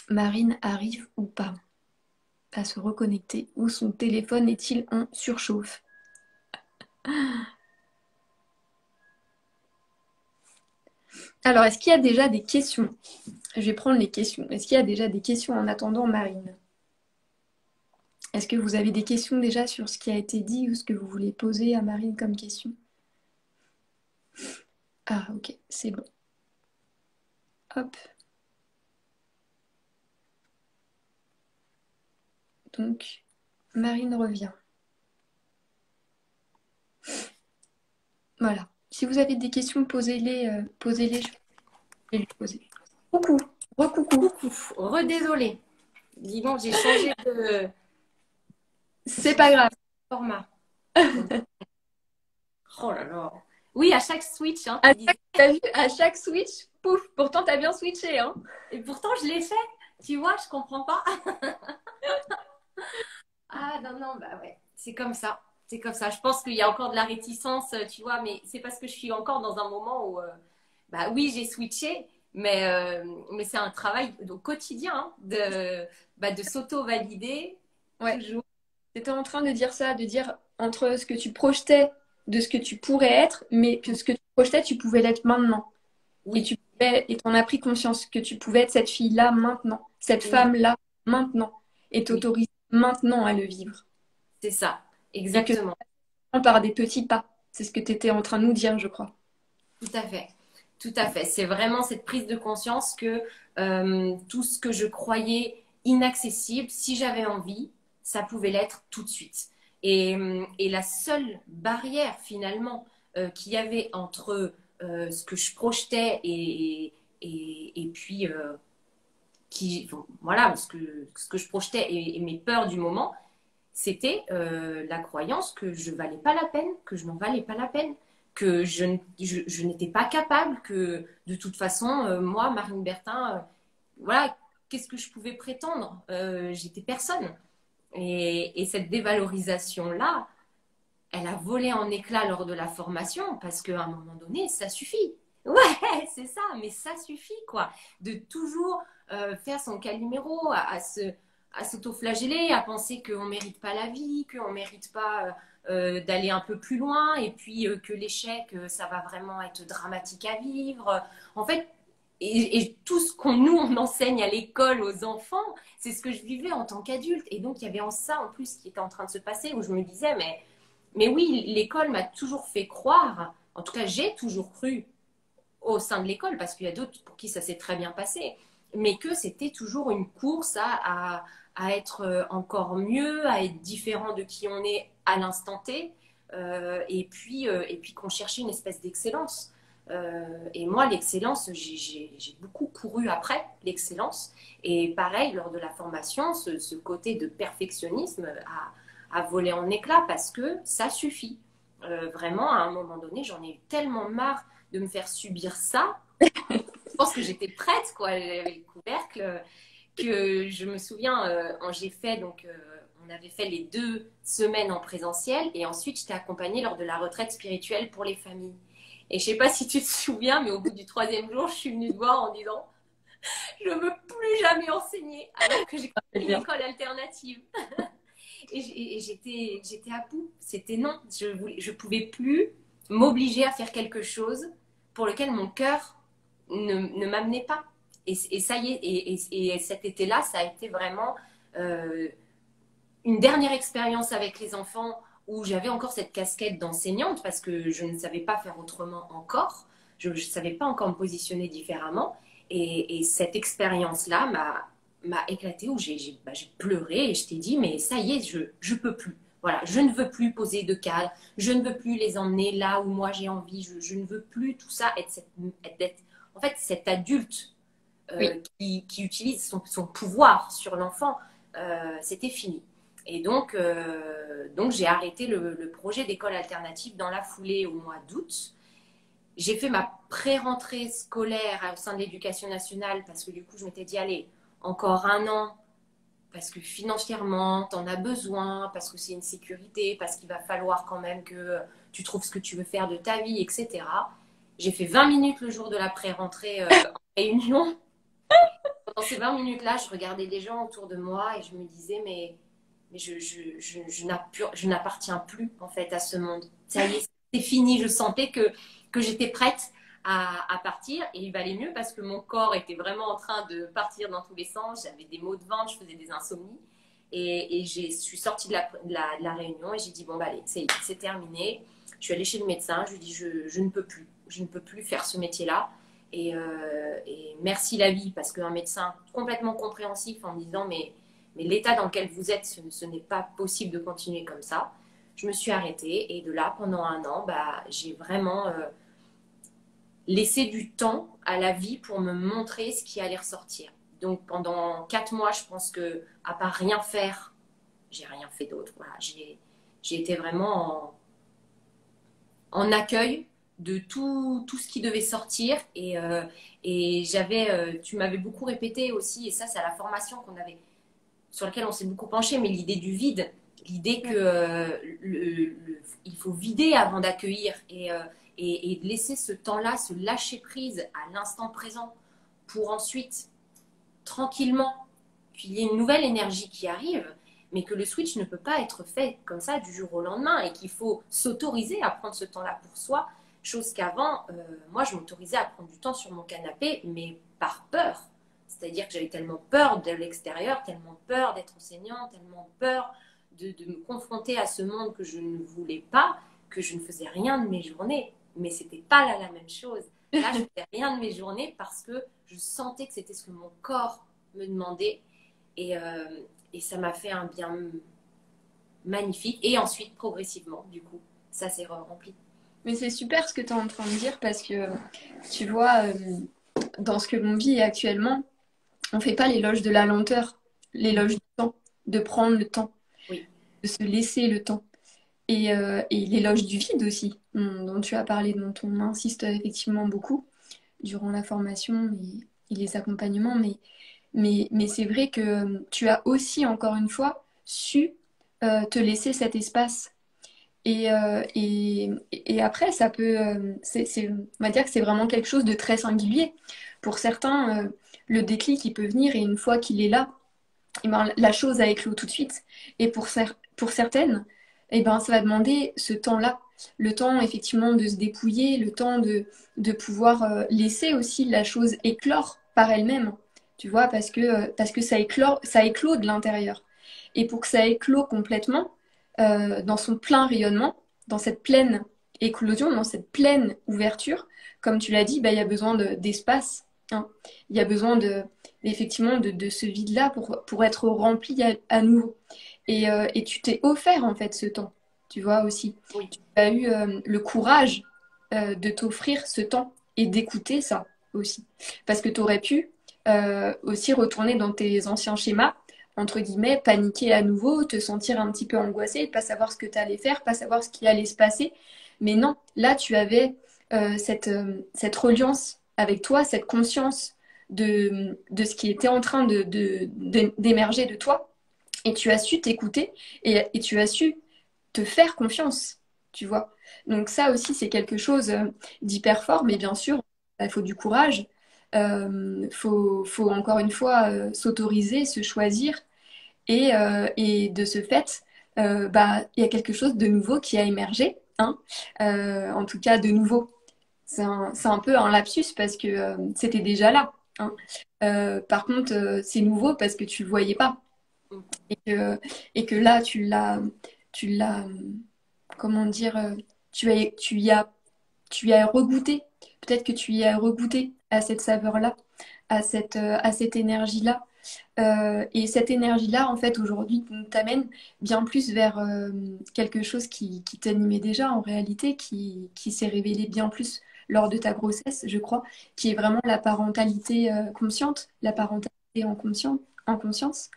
Marine arrive ou pas à se reconnecter ou son téléphone est-il en surchauffe? Alors, est-ce qu'il y a déjà des questions? Je vais prendre les questions. Est-ce qu'il y a déjà des questions en attendant, Marine? Est-ce que vous avez des questions déjà sur ce qui a été dit ou ce que vous voulez poser à Marine comme question? Ah, ok, c'est bon. Hop. Donc, Marine revient. Voilà. Si vous avez des questions, posez-les, posez-les, je vais les poser. Coucou, recoucou. Coucou, redésolée. Dis donc, j'ai changé de C'est pas grave. format. Oh là là. Oui, à chaque switch, hein, À tu disais. chaque, t'as vu, à chaque switch, pouf, pourtant t'as bien switché, hein. Et pourtant, je l'ai fait. Tu vois, je comprends pas. Ah non, non, bah ouais, c'est comme ça. C'est comme ça. Je pense qu'il y a encore de la réticence, tu vois, mais c'est parce que je suis encore dans un moment où, bah oui, j'ai switché, mais c'est un travail au quotidien hein, de s'auto-valider Ouais. toujours. T'étais en train de dire ça, de dire entre ce que tu projetais de ce que tu pourrais être, mais que ce que tu projetais, tu pouvais l'être maintenant. Et Oui, tu pouvais, et t'en as pris conscience que tu pouvais être cette fille-là maintenant, cette oui, femme-là maintenant, et oui, t'autoriser maintenant à le vivre. c'est ça, Et que exactement. par des petits pas. C'est ce que tu étais en train de nous dire, je crois. Tout à fait. Tout à fait. C'est vraiment cette prise de conscience que tout ce que je croyais inaccessible, si j'avais envie, ça pouvait l'être tout de suite. Et la seule barrière finalement qu'il y avait entre ce que je projetais et puis bon, voilà, ce que je projetais et mes peurs du moment, c'était la croyance que je valais pas la peine, que je n'en valais pas la peine, que je n'étais pas capable, que de toute façon, moi, Marine Bertin, voilà, qu'est-ce que je pouvais prétendre J'étais personne. Et cette dévalorisation-là, elle a volé en éclats lors de la formation parce qu'à un moment donné, ça suffit. Ouais, c'est ça, mais ça suffit, quoi. De toujours faire son caliméro, à s'auto-flageller, à penser qu'on ne mérite pas la vie, qu'on ne mérite pas d'aller un peu plus loin, et puis que l'échec, ça va vraiment être dramatique à vivre. En fait, et tout ce qu'on nous, on enseigne à l'école aux enfants, c'est ce que je vivais en tant qu'adulte. Et donc, il y avait en ça, en plus, qui était en train de se passer, où je me disais, mais oui, l'école m'a toujours fait croire, en tout cas j'ai toujours cru au sein de l'école, parce qu'il y a d'autres pour qui ça s'est très bien passé, mais que c'était toujours une course à être encore mieux, à être différent de qui on est à l'instant T, et puis qu'on cherchait une espèce d'excellence. Et moi, l'excellence, j'ai beaucoup couru après l'excellence. Et pareil, lors de la formation, ce côté de perfectionnisme a volé en éclats parce que ça suffit. Vraiment, à un moment donné, j'en ai eu tellement marre de me faire subir ça. Je pense que j'étais prête, quoi, avec le couvercle, que je me souviens, j'ai fait, donc, on avait fait les 2 semaines en présentiel et ensuite j'étais accompagnée lors de la retraite spirituelle pour les familles. Et je sais pas si tu te souviens, mais au bout du 3e jour, je suis venue te voir en disant je ne veux plus jamais enseigner alors que j'ai une école alternative. Et j'étais à bout. C'était non. Je pouvais plus m'obliger à faire quelque chose pour lequel mon cœur ne m'amenait pas. Et ça y est, et cet été-là, ça a été vraiment euh, une dernière expérience avec les enfants où j'avais encore cette casquette d'enseignante parce que je ne savais pas faire autrement encore. Je ne savais pas encore me positionner différemment. Et cette expérience-là m'a éclaté où j'ai pleuré et je t'ai dit, mais ça y est, je peux plus. Voilà, je ne veux plus poser de cadre, je ne veux plus les emmener là où moi j'ai envie, je ne veux plus tout ça, être en fait cet adulte Oui. qui utilise son pouvoir sur l'enfant, c'était fini. Et donc j'ai arrêté le projet d'école alternative dans la foulée au mois d'août. J'ai fait ma pré-rentrée scolaire au sein de l'éducation nationale parce que du coup, je m'étais dit, allez, encore un an, parce que financièrement, tu en as besoin, parce que c'est une sécurité, parce qu'il va falloir quand même que tu trouves ce que tu veux faire de ta vie, etc. J'ai fait 20 minutes le jour de la pré-rentrée en réunion. Pendant ces 20 minutes-là, je regardais des gens autour de moi et je me disais, mais je n'appartiens plus en fait à ce monde. Ça y est, c'est fini. Je sentais que j'étais prête à partir et il valait mieux parce que mon corps était vraiment en train de partir dans tous les sens. J'avais des maux de ventre, je faisais des insomnies. Et je suis sortie de la réunion et j'ai dit, bon, bah, allez, c'est terminé. Je suis allée chez le médecin, je lui ai dit, je ne peux plus. Je ne peux plus faire ce métier-là. Et merci la vie, parce qu'un médecin complètement compréhensif en me disant, mais l'état dans lequel vous êtes, ce n'est pas possible de continuer comme ça. Je me suis arrêtée et de là, pendant un an, bah, j'ai vraiment laissé du temps à la vie pour me montrer ce qui allait ressortir. Donc pendant 4 mois, je pense que à part rien faire, j'ai rien fait d'autre. Voilà, j'ai été vraiment en accueil de tout ce qui devait sortir et tu m'avais beaucoup répété aussi, et ça c'est à la formation sur laquelle on s'est beaucoup penché, mais l'idée du vide, l'idée que il faut vider avant d'accueillir et de laisser ce temps-là, se lâcher prise à l'instant présent pour ensuite tranquillement qu'il y ait une nouvelle énergie qui arrive, mais que le switch ne peut pas être fait comme ça du jour au lendemain et qu'il faut s'autoriser à prendre ce temps-là pour soi, chose qu'avant, moi je m'autorisais à prendre du temps sur mon canapé, mais par peur. C'est-à-dire que j'avais tellement peur de l'extérieur, tellement peur d'être enseignante, tellement peur de me confronter à ce monde que je ne voulais pas, que je ne faisais rien de mes journées. Mais c'était pas là la même chose. Là, je ne faisais rien de mes journées parce que je sentais que c'était ce que mon corps me demandait. Et, et ça m'a fait un bien magnifique. Et ensuite, progressivement, du coup, ça s'est rempli. Mais c'est super ce que tu es en train de dire parce que tu vois, dans ce que l'on vit actuellement, on ne fait pas l'éloge de la lenteur, l'éloge du temps, de prendre le temps, Oui. de se laisser le temps. Et l'éloge du vide aussi, dont tu as parlé, dont on insiste effectivement beaucoup durant la formation et les accompagnements. Mais c'est vrai que tu as aussi, encore une fois, su te laisser cet espace. Et après, ça peut, on va dire que c'est vraiment quelque chose de très singulier. Pour certains, le déclic, il peut venir et une fois qu'il est là, eh ben, la chose a éclos tout de suite. Et pour certaines, eh ben, ça va demander ce temps-là, le temps effectivement de se dépouiller, le temps de pouvoir laisser aussi la chose éclore par elle-même, tu vois, parce que ça éclot de l'intérieur. Et pour que ça éclot complètement, dans son plein rayonnement, dans cette pleine éclosion, dans cette pleine ouverture, comme tu l'as dit, bah, il y a besoin d'espace, hein. Il y a besoin effectivement de ce vide-là pour être rempli à nouveau. Et tu t'es offert en fait ce temps, tu vois aussi. Oui. Tu as eu le courage de t'offrir ce temps et d'écouter ça aussi. Parce que tu aurais pu aussi retourner dans tes anciens schémas, entre guillemets, paniquer à nouveau, te sentir un petit peu angoissé, pas savoir ce que tu allais faire, pas savoir ce qui allait se passer. Mais non, là, tu avais cette reliance avec toi, cette conscience de ce qui était en train d'émerger de toi. Et tu as su t'écouter et tu as su te faire confiance, tu vois. Donc ça aussi, c'est quelque chose d'hyper fort, mais bien sûr, il faut du courage. Faut encore une fois s'autoriser, se choisir. Et de ce fait, bah, il y a quelque chose de nouveau qui a émergé, hein. En tout cas, de nouveau. C'est un peu un lapsus parce que c'était déjà là, hein. Par contre, c'est nouveau parce que tu le voyais pas et que là, tu l'as, comment dire, tu y as regoûté. Peut-être que tu y as regoûté à cette saveur-là, à cette énergie-là. Et cette énergie-là, en fait, aujourd'hui, t'amène bien plus vers quelque chose qui t'animait déjà en réalité, qui s'est révélé bien plus lors de ta grossesse, je crois, qui est vraiment la parentalité consciente, la parentalité en conscience.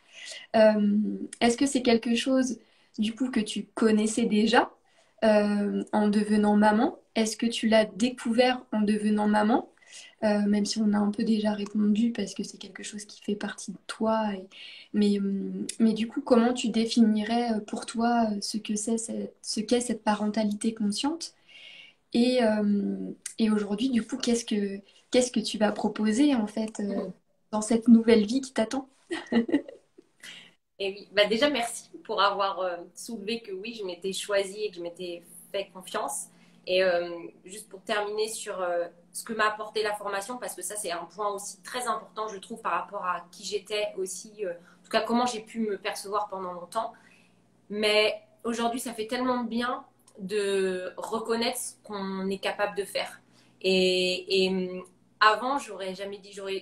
Est-ce que c'est quelque chose, du coup, que tu connaissais déjà en devenant maman? Est-ce que tu l'as découvert en devenant maman? Même si on a un peu déjà répondu parce que c'est quelque chose qui fait partie de toi. Mais du coup, comment tu définirais pour toi ce qu'est cette parentalité consciente? Et aujourd'hui, du coup, qu'est-ce que tu vas proposer en fait dans cette nouvelle vie qui t'attend? Et oui, bah déjà merci pour avoir soulevé que oui, je m'étais choisie et que je m'étais fait confiance. Et juste pour terminer sur ce que m'a apporté la formation, parce que ça c'est un point aussi très important, je trouve, par rapport à qui j'étais aussi tout cas comment j'ai pu me percevoir pendant longtemps. Mais aujourd'hui, ça fait tellement de bien de reconnaître ce qu'on est capable de faire. Et avant, j'aurais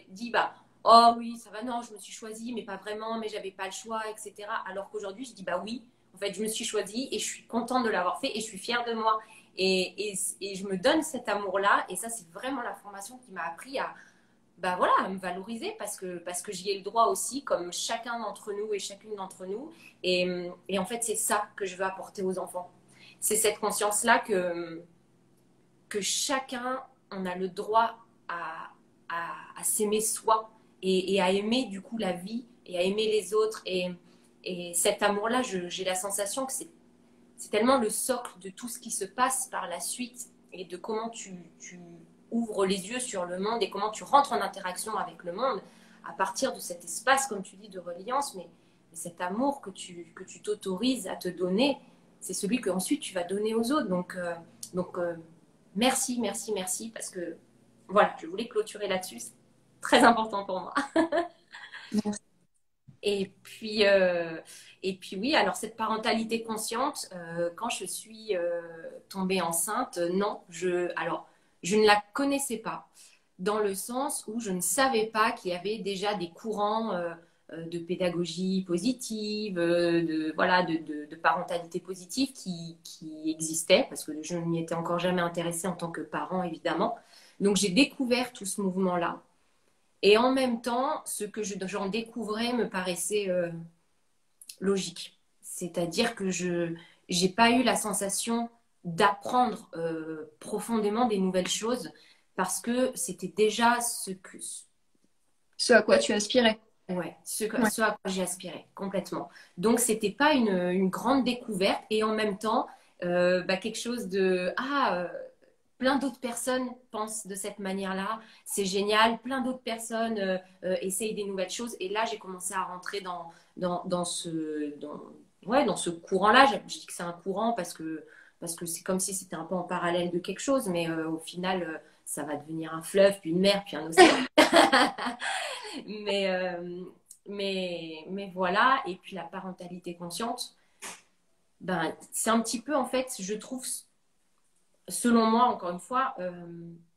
dit, bah, oh oui, ça va, non, je me suis choisie, mais pas vraiment, mais j'avais pas le choix, etc. Alors qu'aujourd'hui, je dis, bah oui, en fait, je me suis choisie et je suis contente de l'avoir fait et je suis fière de moi. Et je me donne cet amour-là. Et ça, c'est vraiment la formation qui m'a appris à, bah voilà, à me valoriser parce que j'y ai le droit aussi, comme chacun d'entre nous et chacune d'entre nous. Et en fait, c'est ça que je veux apporter aux enfants. C'est cette conscience-là que chacun, on a le droit à s'aimer soi et à aimer du coup la vie et à aimer les autres. Et cet amour-là, j'ai la sensation que c'est tellement le socle de tout ce qui se passe par la suite et de comment tu ouvres les yeux sur le monde et comment tu rentres en interaction avec le monde à partir de cet espace, comme tu dis, de reliance, mais cet amour que tu t'autorises à te donner, c'est celui que ensuite tu vas donner aux autres. Donc merci, merci, merci, parce que voilà, je voulais clôturer là-dessus, c'est très important pour moi. Merci. Et puis oui, alors cette parentalité consciente, quand je suis tombée enceinte, non, alors, je ne la connaissais pas, dans le sens où je ne savais pas qu'il y avait déjà des courants de pédagogie positive, voilà, de parentalité positive qui existaient, parce que je n'y étais encore jamais intéressée en tant que parent, évidemment. Donc j'ai découvert tout ce mouvement-là. Et en même temps, ce que j'en découvrais me paraissait logique. C'est-à-dire que je n'ai pas eu la sensation d'apprendre profondément des nouvelles choses parce que c'était déjà Ce à quoi tu aspirais. ouais, Ouais. ce à quoi j'ai aspiré complètement. Donc, c'était pas une grande découverte et en même temps, bah, quelque chose de plein d'autres personnes pensent de cette manière-là, c'est génial. Plein d'autres personnes essayent des nouvelles choses. Et là, j'ai commencé à rentrer dans ce courant-là. Je dis que c'est un courant parce que c'est comme si c'était un peu en parallèle de quelque chose, mais au final, ça va devenir un fleuve, puis une mer, puis un océan. mais, mais voilà. Et puis la parentalité consciente, ben, c'est un petit peu, en fait, je trouve selon moi, encore une fois,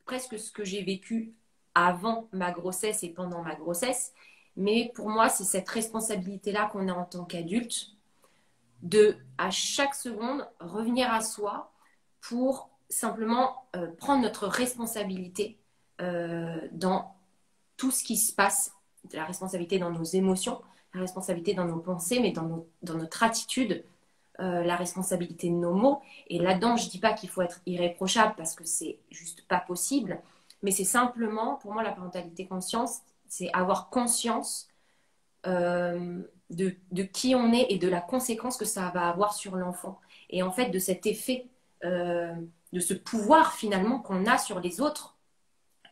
presque ce que j'ai vécu avant ma grossesse et pendant ma grossesse. Mais pour moi, c'est cette responsabilité-là qu'on a en tant qu'adulte de, à chaque seconde, revenir à soi pour simplement prendre notre responsabilité dans tout ce qui se passe, la responsabilité dans nos émotions, la responsabilité dans nos pensées, mais dans notre attitude, la responsabilité de nos mots. Et là-dedans, je ne dis pas qu'il faut être irréprochable parce que c'est juste pas possible, mais c'est simplement, pour moi, la parentalité conscience, c'est avoir conscience de qui on est et de la conséquence que ça va avoir sur l'enfant. Et en fait, de cet effet, de ce pouvoir finalement qu'on a sur les autres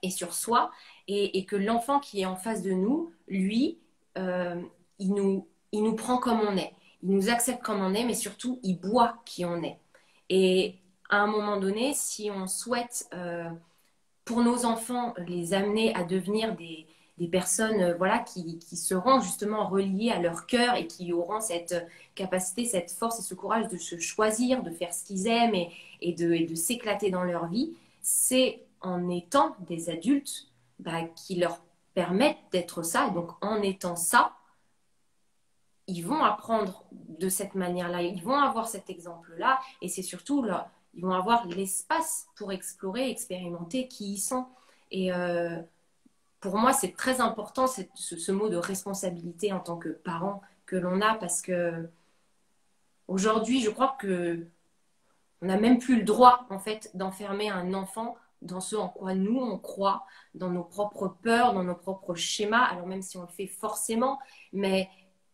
et sur soi, et que l'enfant qui est en face de nous, lui, il nous prend comme on est. Il nous accepte comme on est, mais surtout, il boit qui on est. Et à un moment donné, si on souhaite, pour nos enfants, les amener à devenir des personnes voilà, qui seront justement reliées à leur cœur et qui auront cette capacité, cette force et ce courage de se choisir, de faire ce qu'ils aiment et de s'éclater dans leur vie, c'est en étant des adultes bah, qui leur permettent d'être ça. Et donc, en étant ça, ils vont apprendre de cette manière-là, ils vont avoir cet exemple-là, et c'est surtout là, ils vont avoir l'espace pour explorer, expérimenter qui ils sont. Et pour moi, c'est très important ce mot de responsabilité en tant que parent que l'on a, parce que aujourd'hui, je crois que on n'a même plus le droit, en fait, d'enfermer un enfant dans ce en quoi nous, on croit, dans nos propres peurs, dans nos propres schémas, alors même si on le fait forcément, mais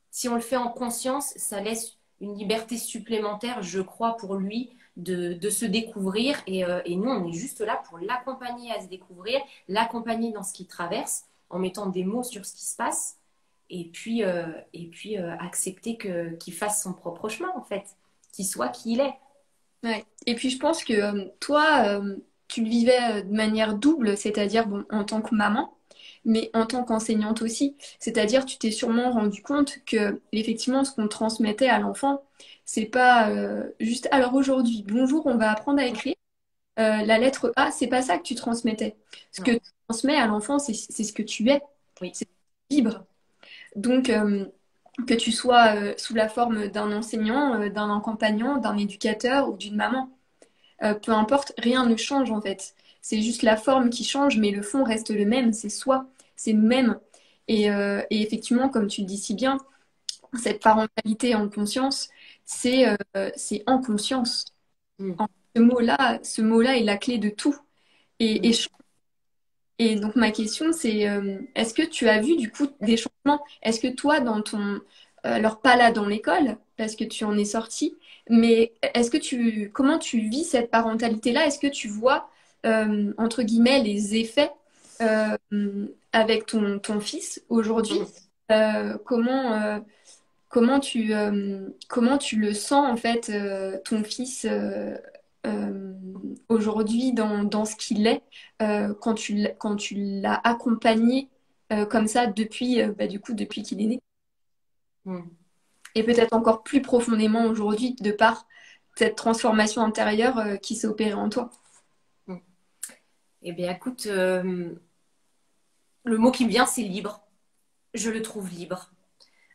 si on le fait en conscience, ça laisse une liberté supplémentaire, je crois, pour lui de se découvrir. Et nous, on est juste là pour l'accompagner à se découvrir, l'accompagner dans ce qu'il traverse, en mettant des mots sur ce qui se passe, et puis accepter qu'il fasse son propre chemin, en fait, qu'il soit qui il est. Ouais. Et puis je pense que toi, tu le vivais de manière double, c'est-à-dire bon, en tant que maman, mais en tant qu'enseignante aussi. C'est-à-dire, tu t'es sûrement rendu compte que, effectivement, ce qu'on transmettait à l'enfant, c'est pas juste, alors aujourd'hui, bonjour, on va apprendre à écrire. La lettre A, c'est pas ça que tu transmettais. Ce que Non. tu transmets à l'enfant, c'est ce que tu es. Oui. C'est libre. Donc, que tu sois sous la forme d'un enseignant, d'un accompagnant, d'un éducateur ou d'une maman. Peu importe, rien ne change en fait. C'est juste la forme qui change, mais le fond reste le même. C'est soi, c'est nous-mêmes. Et effectivement, comme tu le dis si bien, cette parentalité en conscience, c'est en conscience. Mm. Ce mot-là est la clé de tout. Et, Mm. et et donc ma question, c'est est-ce que tu as vu du coup des changements? Est-ce que toi, dans ton... alors pas là dans l'école, parce que tu en es sorti, mais comment tu vis cette parentalité-là? Est-ce que tu vois, entre guillemets, les effets euh, avec ton fils aujourd'hui? Mm. Comment tu le sens en fait, ton fils euh, aujourd'hui dans ce qu'il est, quand tu l'as accompagné comme ça depuis, bah, du coup, depuis qu'il est né, Mm. et peut-être encore plus profondément aujourd'hui de par cette transformation intérieure qui s'est opérée en toi. Mm. Eh bien, écoute, le mot qui me vient, c'est libre. Je le trouve libre.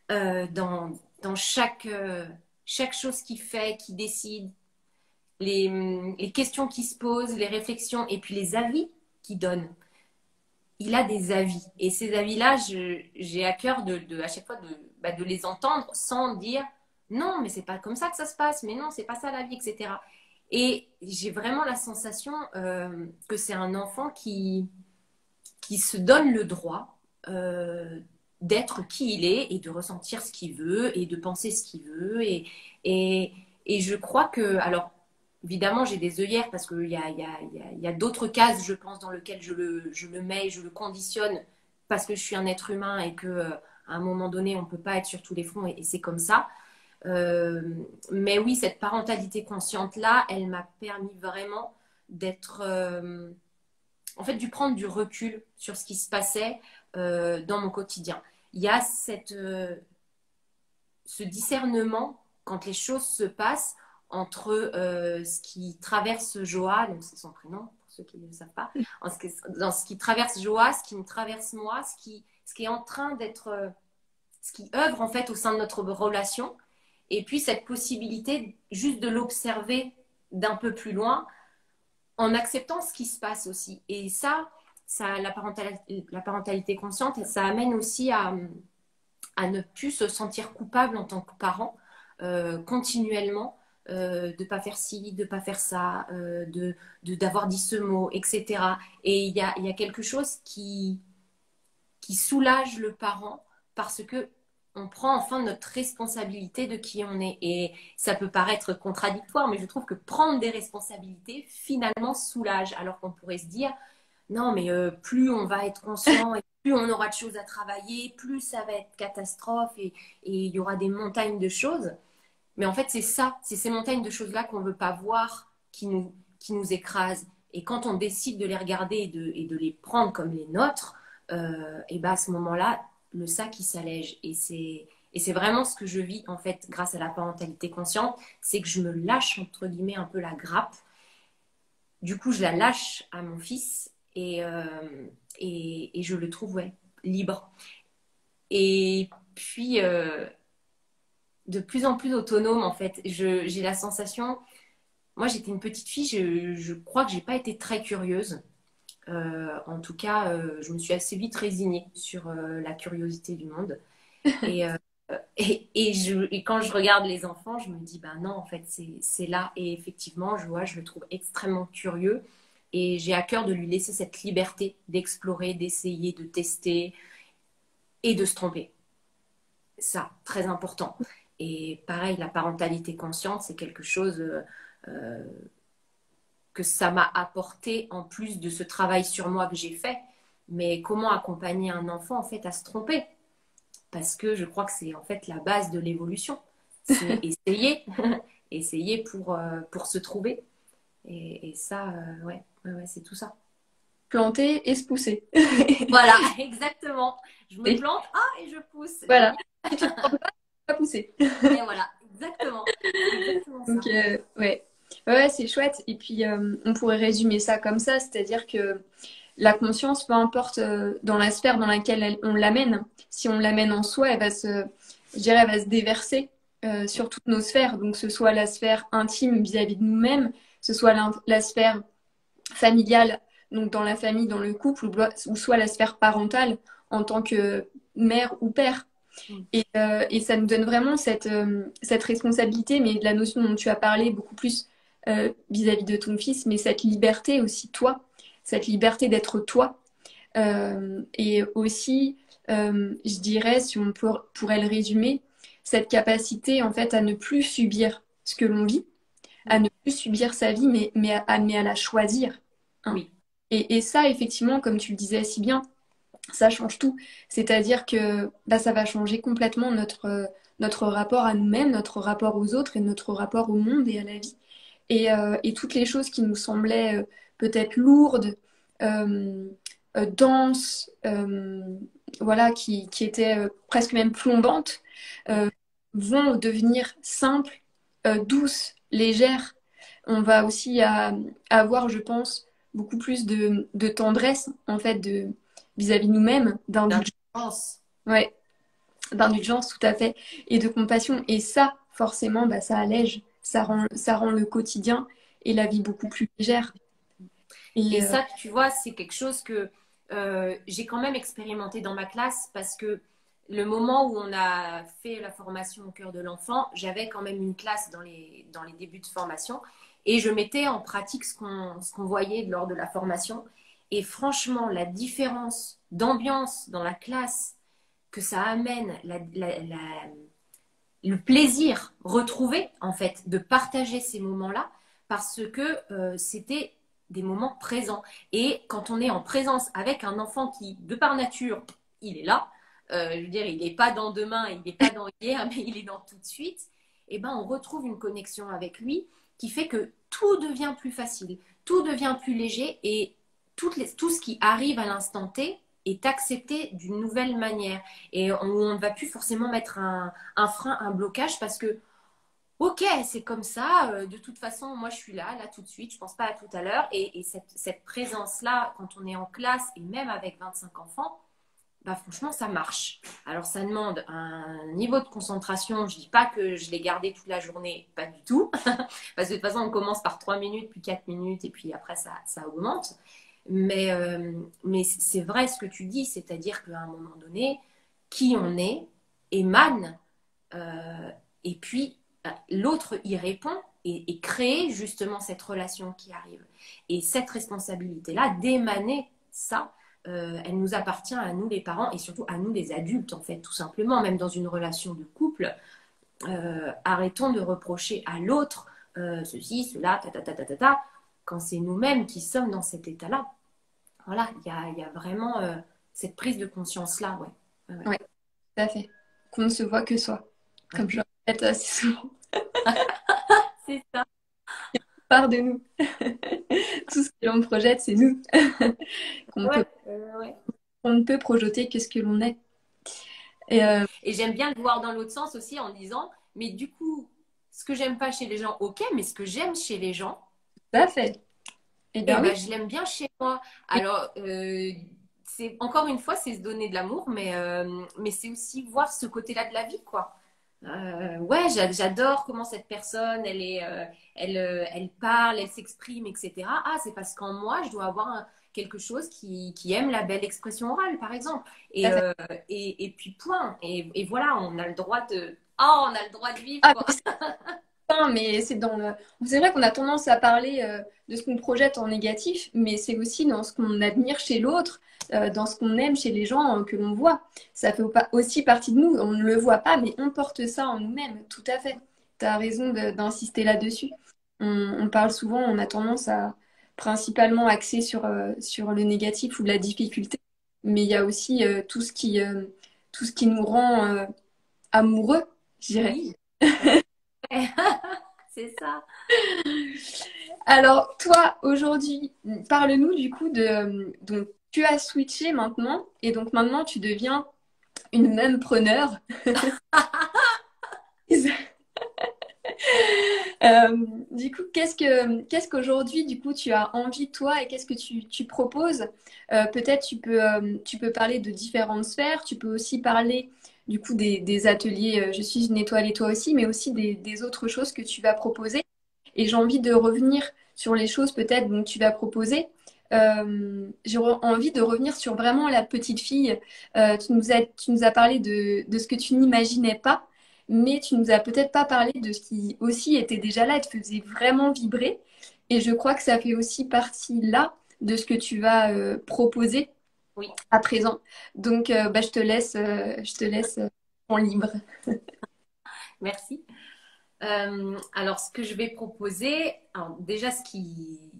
Dans chaque chose qu'il fait, qu'il décide, les questions qu'il se pose, les réflexions et puis les avis qu'il donne. Il a des avis. Et ces avis-là, j'ai à cœur à chaque fois de les entendre sans dire non, mais c'est pas comme ça que ça se passe, mais non, c'est pas ça la vie, etc. Et j'ai vraiment la sensation que c'est un enfant qui se donne le droit d'être qui il est et de ressentir ce qu'il veut et de penser ce qu'il veut. Et, et je crois que, alors, évidemment, j'ai des œillères parce qu'il y a d'autres cases, je pense, dans lesquelles je le mets, je le conditionne parce que je suis un être humain et que à un moment donné, on ne peut pas être sur tous les fronts et c'est comme ça. Mais oui, cette parentalité consciente-là, elle m'a permis vraiment d'être en fait, dû prendre du recul sur ce qui se passait dans mon quotidien. Il y a ce discernement quand les choses se passent entre ce qui traverse Joa, donc c'est son prénom pour ceux qui ne le savent pas, dans ce qui traverse Joa, ce qui me traverse moi, ce qui est en train d'être, ce qui œuvre en fait au sein de notre relation, et puis cette possibilité juste de l'observer d'un peu plus loin en acceptant ce qui se passe aussi. Et ça la parentalité consciente, ça amène aussi à ne plus se sentir coupable en tant que parent continuellement. De pas faire ci, de pas faire ça, d'avoir dit ce mot, etc. Et il y a quelque chose qui soulage le parent parce que on prend enfin notre responsabilité de qui on est. Et ça peut paraître contradictoire, mais je trouve que prendre des responsabilités, finalement, soulage. Alors qu'on pourrait se dire, non, mais plus on va être conscient et plus on aura de choses à travailler, plus ça va être catastrophe et il y aura des montagnes de choses. Mais en fait, c'est ça, c'est ces montagnes de choses-là qu'on ne veut pas voir qui nous écrasent. Et quand on décide de les regarder et de les prendre comme les nôtres, et ben à ce moment-là, le sac il s'allège. Et c'est vraiment ce que je vis en fait grâce à la parentalité consciente, c'est que je me lâche entre guillemets un peu la grappe. Du coup, je la lâche à mon fils et je le trouve ouais, libre. Et puis, de plus en plus autonome en fait. J'ai la sensation, moi j'étais une petite fille, je crois que j'ai pas été très curieuse. En tout cas, je me suis assez vite résignée sur la curiosité du monde. Et, et quand je regarde les enfants, je me dis, ben non, en fait, c'est là. Et effectivement, je le trouve extrêmement curieux. Et j'ai à cœur de lui laisser cette liberté d'explorer, d'essayer, de tester et de se tromper. Ça, très important. Et pareil, la parentalité consciente, c'est quelque chose euh, que ça m'a apporté en plus de ce travail sur moi que j'ai fait. Mais comment accompagner un enfant en fait à se tromper? Parce que je crois que c'est en fait la base de l'évolution. C'est essayer, essayer pour se trouver. Et ça, ouais, ouais, ouais, c'est tout ça. planter et se pousser. Voilà, exactement. Je me Et plante, et je pousse. voilà. Si tu ne plantes pas, tu vas pas pousser. Et voilà, exactement. C'est exactement ça. Donc, ouais. Ouais, c'est chouette. Et puis, on pourrait résumer ça comme ça, c'est-à-dire que la conscience, peu importe dans la sphère dans laquelle on l'amène, si on l'amène en soi, je dirais, elle va se déverser sur toutes nos sphères. Donc, que ce soit la sphère intime vis-à-vis de nous-mêmes, que ce soit la sphère familiale, donc dans la famille, dans le couple, ou soit la sphère parentale en tant que mère ou père. Mm. Et ça nous donne vraiment cette responsabilité, mais de la notion dont tu as parlé beaucoup plus vis-à-vis de ton fils, mais cette liberté aussi, toi, cette liberté d'être toi. Et aussi, je dirais, si on pourrait le résumer, cette capacité en fait à ne plus subir ce que l'on vit, à Mm. ne plus subir sa vie, mais à la choisir. Hein. Oui. Et ça, effectivement, comme tu le disais si bien, ça change tout. C'est-à-dire que bah, ça va changer complètement notre rapport à nous-mêmes, notre rapport aux autres et notre rapport au monde et à la vie. Et toutes les choses qui nous semblaient peut-être lourdes, euh, denses, voilà, qui étaient presque même plombantes, euh, vont devenir simples, douces, légères. On va aussi avoir, je pense, beaucoup plus de tendresse, en fait, vis-à-vis de nous-mêmes, d'indulgence, D'indulgence. ouais, d'indulgence tout à fait, et de compassion. Et ça, forcément, bah, ça allège, ça rend le quotidien et la vie beaucoup plus légère. Et Et ça, tu vois, c'est quelque chose que j'ai quand même expérimenté dans ma classe parce que le moment où on a fait la formation au cœur de l'enfant, j'avais quand même une classe dans les débuts de formation et je mettais en pratique ce qu'on voyait lors de la formation. Et franchement, la différence d'ambiance dans la classe que ça amène, le plaisir retrouvé, en fait, de partager ces moments-là, parce que c'était des moments présents. Et quand on est en présence avec un enfant qui, de par nature, il est là, je veux dire, il n'est pas dans demain, il n'est pas dans hier, mais il est dans tout de suite, et ben on retrouve une connexion avec lui qui fait que tout devient plus facile, tout devient plus léger et tout ce qui arrive à l'instant T est accepté d'une nouvelle manière. Et on ne va plus forcément mettre un frein, un blocage parce que, ok, c'est comme ça, de toute façon, moi je suis là tout de suite, je pense pas à tout à l'heure. Et cette présence-là, quand on est en classe et même avec 25 enfants, bah franchement, ça marche. Alors ça demande un niveau de concentration, je dis pas que je l'ai gardé toute la journée, pas du tout, parce que de toute façon, on commence par 3 minutes, puis 4 minutes, et puis après, ça augmente. Mais c'est vrai ce que tu dis, c'est-à-dire qu'à un moment donné, qui on est émane euh, et puis l'autre y répond et crée justement cette relation qui arrive. Et cette responsabilité-là d'émaner ça, elle nous appartient à nous les parents et surtout à nous les adultes en fait, tout simplement, même dans une relation de couple. Arrêtons de reprocher à l'autre ceci, cela, ta, quand c'est nous-mêmes qui sommes dans cet état-là. Voilà, il y a vraiment cette prise de conscience-là, ouais. Ouais, ouais. ouais, tout à fait. Qu'on ne se voit que soi, Ouais. comme je le répète assez souvent. C'est ça. Part de nous. Tout ce que l'on projette, c'est nous. Qu'on peut, Ouais, ouais. on ne peut projeter que ce que l'on est. Et Et j'aime bien le voir dans l'autre sens aussi en disant, mais du coup, ce que j'aime pas chez les gens, ok, mais ce que j'aime chez les gens, tout à fait. Eh eh bien oui. ben, je l'aime bien chez moi. Alors, c'est encore une fois, c'est se donner de l'amour, mais c'est aussi voir ce côté-là de la vie, quoi. Ouais, j'adore comment cette personne, elle parle, elle s'exprime, etc. Ah, c'est parce qu'en moi, je dois avoir quelque chose qui aime la belle expression orale, par exemple. Tout à fait. Et puis point. Et voilà, on a le droit de, oh, on a le droit de vivre, Ah, quoi. mais c'est vrai qu'on a tendance à parler de ce qu'on projette en négatif, mais c'est aussi dans ce qu'on admire chez l'autre, dans ce qu'on aime chez les gens que l'on voit. Ça fait aussi partie de nous. On ne le voit pas, mais on porte ça en nous-mêmes. Tout à fait. Tu as raison d'insister là-dessus. On parle souvent, on a tendance à principalement axer sur le négatif ou la difficulté, mais il y a aussi tout ce qui nous rend amoureux, je dirais. Oui, ouais. c'est ça. Alors, toi, aujourd'hui, parle-nous du coup de... Donc, tu as switché maintenant, et donc maintenant, tu deviens une même preneur. Du coup, qu'est-ce qu'aujourd'hui, du coup, tu as envie, toi, et qu'est-ce que tu proposes? Peut-être tu peux parler de différentes sphères, tu peux aussi parler, du coup, des ateliers Je suis une étoile et toi aussi, mais aussi des autres choses que tu vas proposer. Et j'ai envie de revenir sur les choses, peut-être, dont tu vas proposer. J'ai envie de revenir sur vraiment la petite fille. Tu nous as parlé de ce que tu n'imaginais pas, mais tu nous as peut-être pas parlé de ce qui aussi était déjà là et te faisait vraiment vibrer. Et je crois que ça fait aussi partie là de ce que tu vas proposer Oui, à présent. Donc, bah, je te laisse en libre. merci. Alors, ce que je vais proposer, alors, déjà ce qui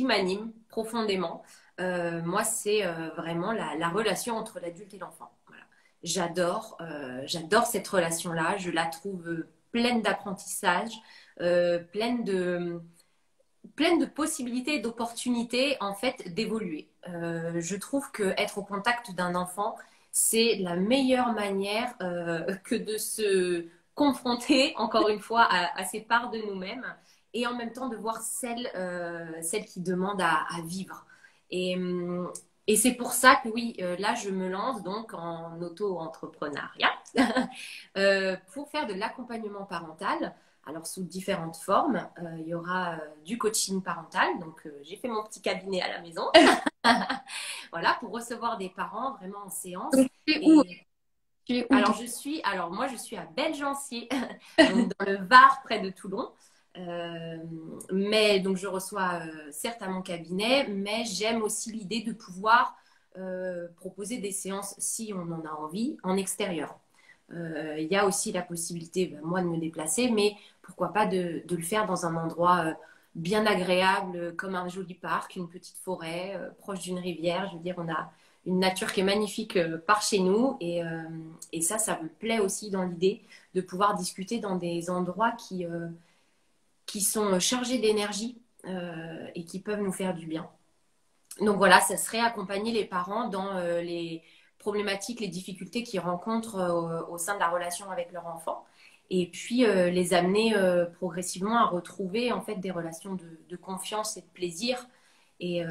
m'anime profondément, moi, c'est vraiment la relation entre l'adulte et l'enfant. Voilà. J'adore cette relation-là. Je la trouve pleine d'apprentissage, pleine pleine de possibilités et d'opportunités en fait d'évoluer. Je trouve que être au contact d'un enfant, c'est la meilleure manière que de se confronter encore une fois à ces parts de nous-mêmes et en même temps de voir celles qui demandent à vivre. Et, hum, et c'est pour ça que oui, là je me lance donc en auto-entrepreneuriat pour faire de l'accompagnement parental. Alors, sous différentes formes, il y aura du coaching parental. Donc, j'ai fait mon petit cabinet à la maison. Voilà, pour recevoir des parents vraiment en séance. Donc, tu es où? Et Tu es où toi? moi, je suis à Bellegencier, donc dans le Var, près de Toulon. Mais donc, je reçois certes à mon cabinet, mais j'aime aussi l'idée de pouvoir proposer des séances, si on en a envie, en extérieur. Il y a aussi la possibilité, ben, moi, de me déplacer, mais pourquoi pas de le faire dans un endroit bien agréable, comme un joli parc, une petite forêt, proche d'une rivière. Je veux dire, on a une nature qui est magnifique par chez nous. Et ça me plaît aussi dans l'idée de pouvoir discuter dans des endroits qui sont chargés d'énergie et qui peuvent nous faire du bien. Donc voilà, ça serait accompagner les parents dans les problématiques, les difficultés qu'ils rencontrent au sein de la relation avec leur enfant. Et puis les amener progressivement à retrouver en fait des relations de confiance et de plaisir. Et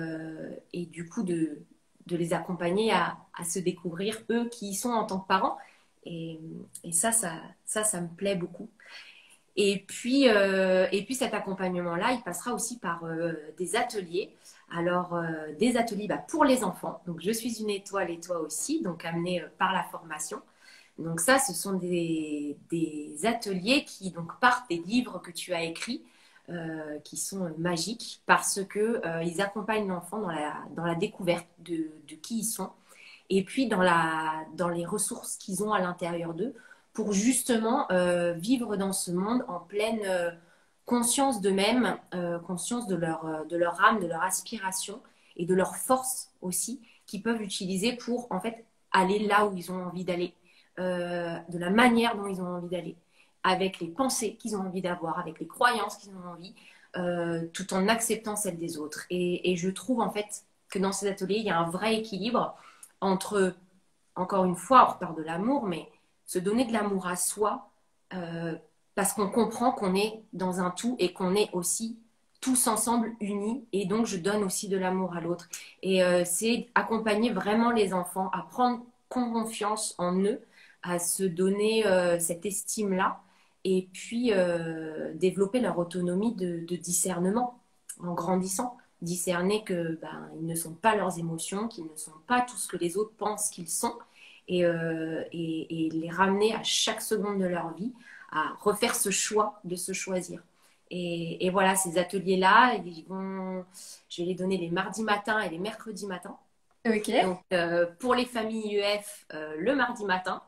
du coup de les accompagner à se découvrir eux qui y sont en tant que parents. Et, et ça me plaît beaucoup. Et puis cet accompagnement-là, il passera aussi par des ateliers. Alors, des ateliers bah, pour les enfants. Donc, je suis une étoile et toi aussi, donc amené par la formation. Donc ça, ce sont des ateliers qui donc partent des livres que tu as écrits, qui sont magiques parce que ils accompagnent l'enfant dans la découverte de qui ils sont et puis dans les ressources qu'ils ont à l'intérieur d'eux pour justement vivre dans ce monde en pleine conscience d'eux-mêmes, conscience de leur âme, de leur aspiration et de leur force aussi qu'ils peuvent utiliser pour en fait aller là où ils ont envie d'aller, de la manière dont ils ont envie d'aller, avec les pensées qu'ils ont envie d'avoir, avec les croyances qu'ils ont envie, tout en acceptant celles des autres. Et je trouve en fait que dans ces ateliers, il y a un vrai équilibre entre, encore une fois, on repart de l'amour, mais se donner de l'amour à soi, parce qu'on comprend qu'on est dans un tout et qu'on est aussi tous ensemble unis. Et donc, je donne aussi de l'amour à l'autre. Et c'est accompagner vraiment les enfants à prendre confiance en eux, à se donner cette estime-là, et puis développer leur autonomie de discernement en grandissant. Discerner que ben, ils ne sont pas leurs émotions, qu'ils ne sont pas tout ce que les autres pensent qu'ils sont, et les ramener à chaque seconde de leur vie à refaire ce choix de se choisir. Et voilà, ces ateliers-là, je vais les donner les mardis matins et les mercredis matins. Ok. Donc, pour les familles UF, le mardi matin,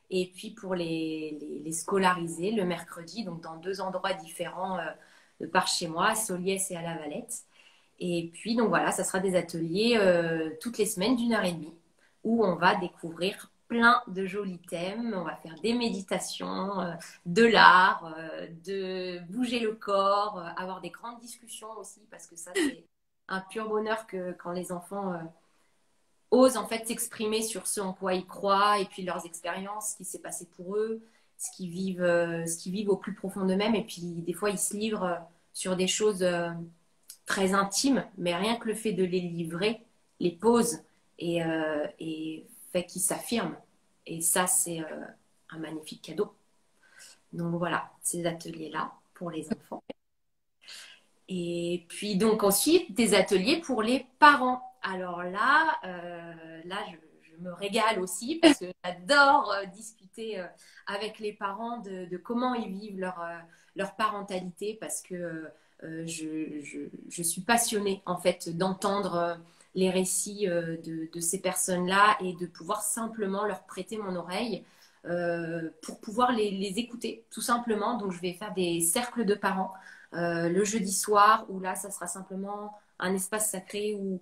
et puis pour les scolarisés, le mercredi, donc dans deux endroits différents de par chez moi, à Soliès et à La Valette. Et puis, donc voilà, ça sera des ateliers toutes les semaines d'1 heure et demie où on va découvrir plein de jolis thèmes. On va faire des méditations, de l'art, de bouger le corps, avoir des grandes discussions aussi, parce que ça, c'est un pur bonheur que quand les enfants osent en fait s'exprimer sur ce en quoi ils croient et puis leurs expériences, ce qui s'est passé pour eux, ce qu'ils vivent au plus profond d'eux-mêmes. Et puis des fois, ils se livrent sur des choses très intimes, mais rien que le fait de les livrer les pose et fait qu'ils s'affirment. Et ça, c'est un magnifique cadeau. Donc voilà, ces ateliers-là pour les enfants. Et puis donc ensuite, des ateliers pour les parents. Alors là je me régale aussi parce que j'adore discuter avec les parents de comment ils vivent leur parentalité parce que je suis passionnée en fait d'entendre les récits de ces personnes-là et de pouvoir simplement leur prêter mon oreille pour pouvoir les écouter tout simplement. Donc je vais faire des cercles de parents le jeudi soir où là ça sera simplement un espace sacré où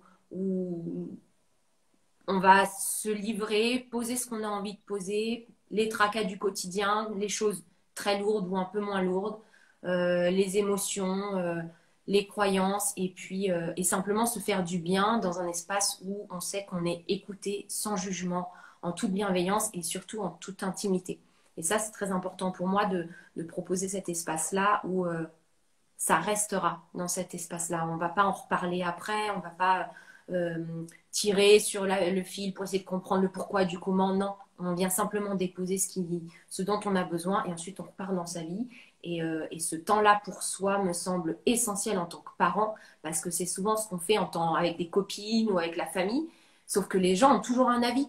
on va se livrer, poser ce qu'on a envie de poser, les tracas du quotidien, les choses très lourdes ou un peu moins lourdes, les émotions, les croyances, et puis et simplement se faire du bien dans un espace où on sait qu'on est écouté sans jugement, en toute bienveillance et surtout en toute intimité. Et ça, c'est très important pour moi de proposer cet espace-là où ça restera dans cet espace-là. On ne va pas en reparler après, on ne va pas tirer sur le fil pour essayer de comprendre le pourquoi du comment. Non, on vient simplement déposer ce dont on a besoin et ensuite on repart dans sa vie. Et ce temps-là pour soi me semble essentiel en tant que parent parce que c'est souvent ce qu'on fait avec des copines ou avec la famille. Sauf que les gens ont toujours un avis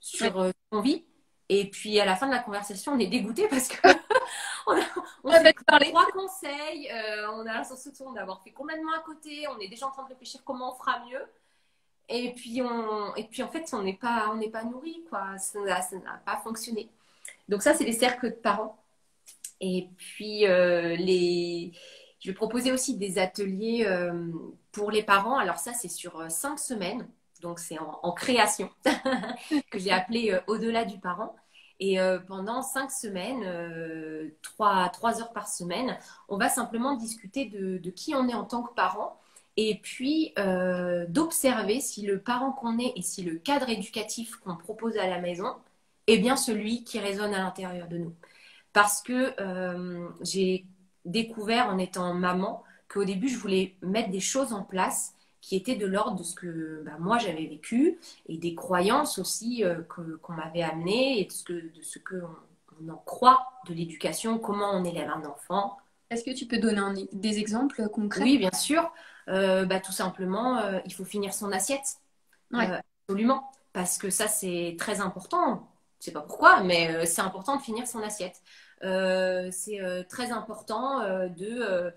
sur ce qu'on vit. Et puis à la fin de la conversation, on est dégoûté parce que on fait trois conseils, on a la sensation d'avoir fait complètement à côté, on est déjà en train de réfléchir comment on fera mieux. Et puis en fait, on n'est pas nourri, quoi. Ça n'a pas fonctionné. Donc ça, c'est les cercles de parents. Et puis je vais proposer aussi des ateliers pour les parents. Alors ça, c'est sur 5 semaines. Donc c'est en création que j'ai appelé Au-delà du parent. Et pendant 5 semaines, 3 heures par semaine, on va simplement discuter de qui on est en tant que parent et puis d'observer si le parent qu'on est et si le cadre éducatif qu'on propose à la maison est bien celui qui résonne à l'intérieur de nous. Parce que j'ai découvert en étant maman qu'au début, je voulais mettre des choses en place qui étaient de l'ordre de ce que moi j'avais vécu et des croyances aussi qu'on m'avait amenées et de ce qu'on en croit de l'éducation, comment on élève un enfant. Est-ce que tu peux donner des exemples concrets? Oui, bien sûr. Tout simplement, il faut finir son assiette. Ouais. Absolument. Parce que ça, c'est très important. Je sais pas pourquoi, mais c'est important de finir son assiette. C'est très important de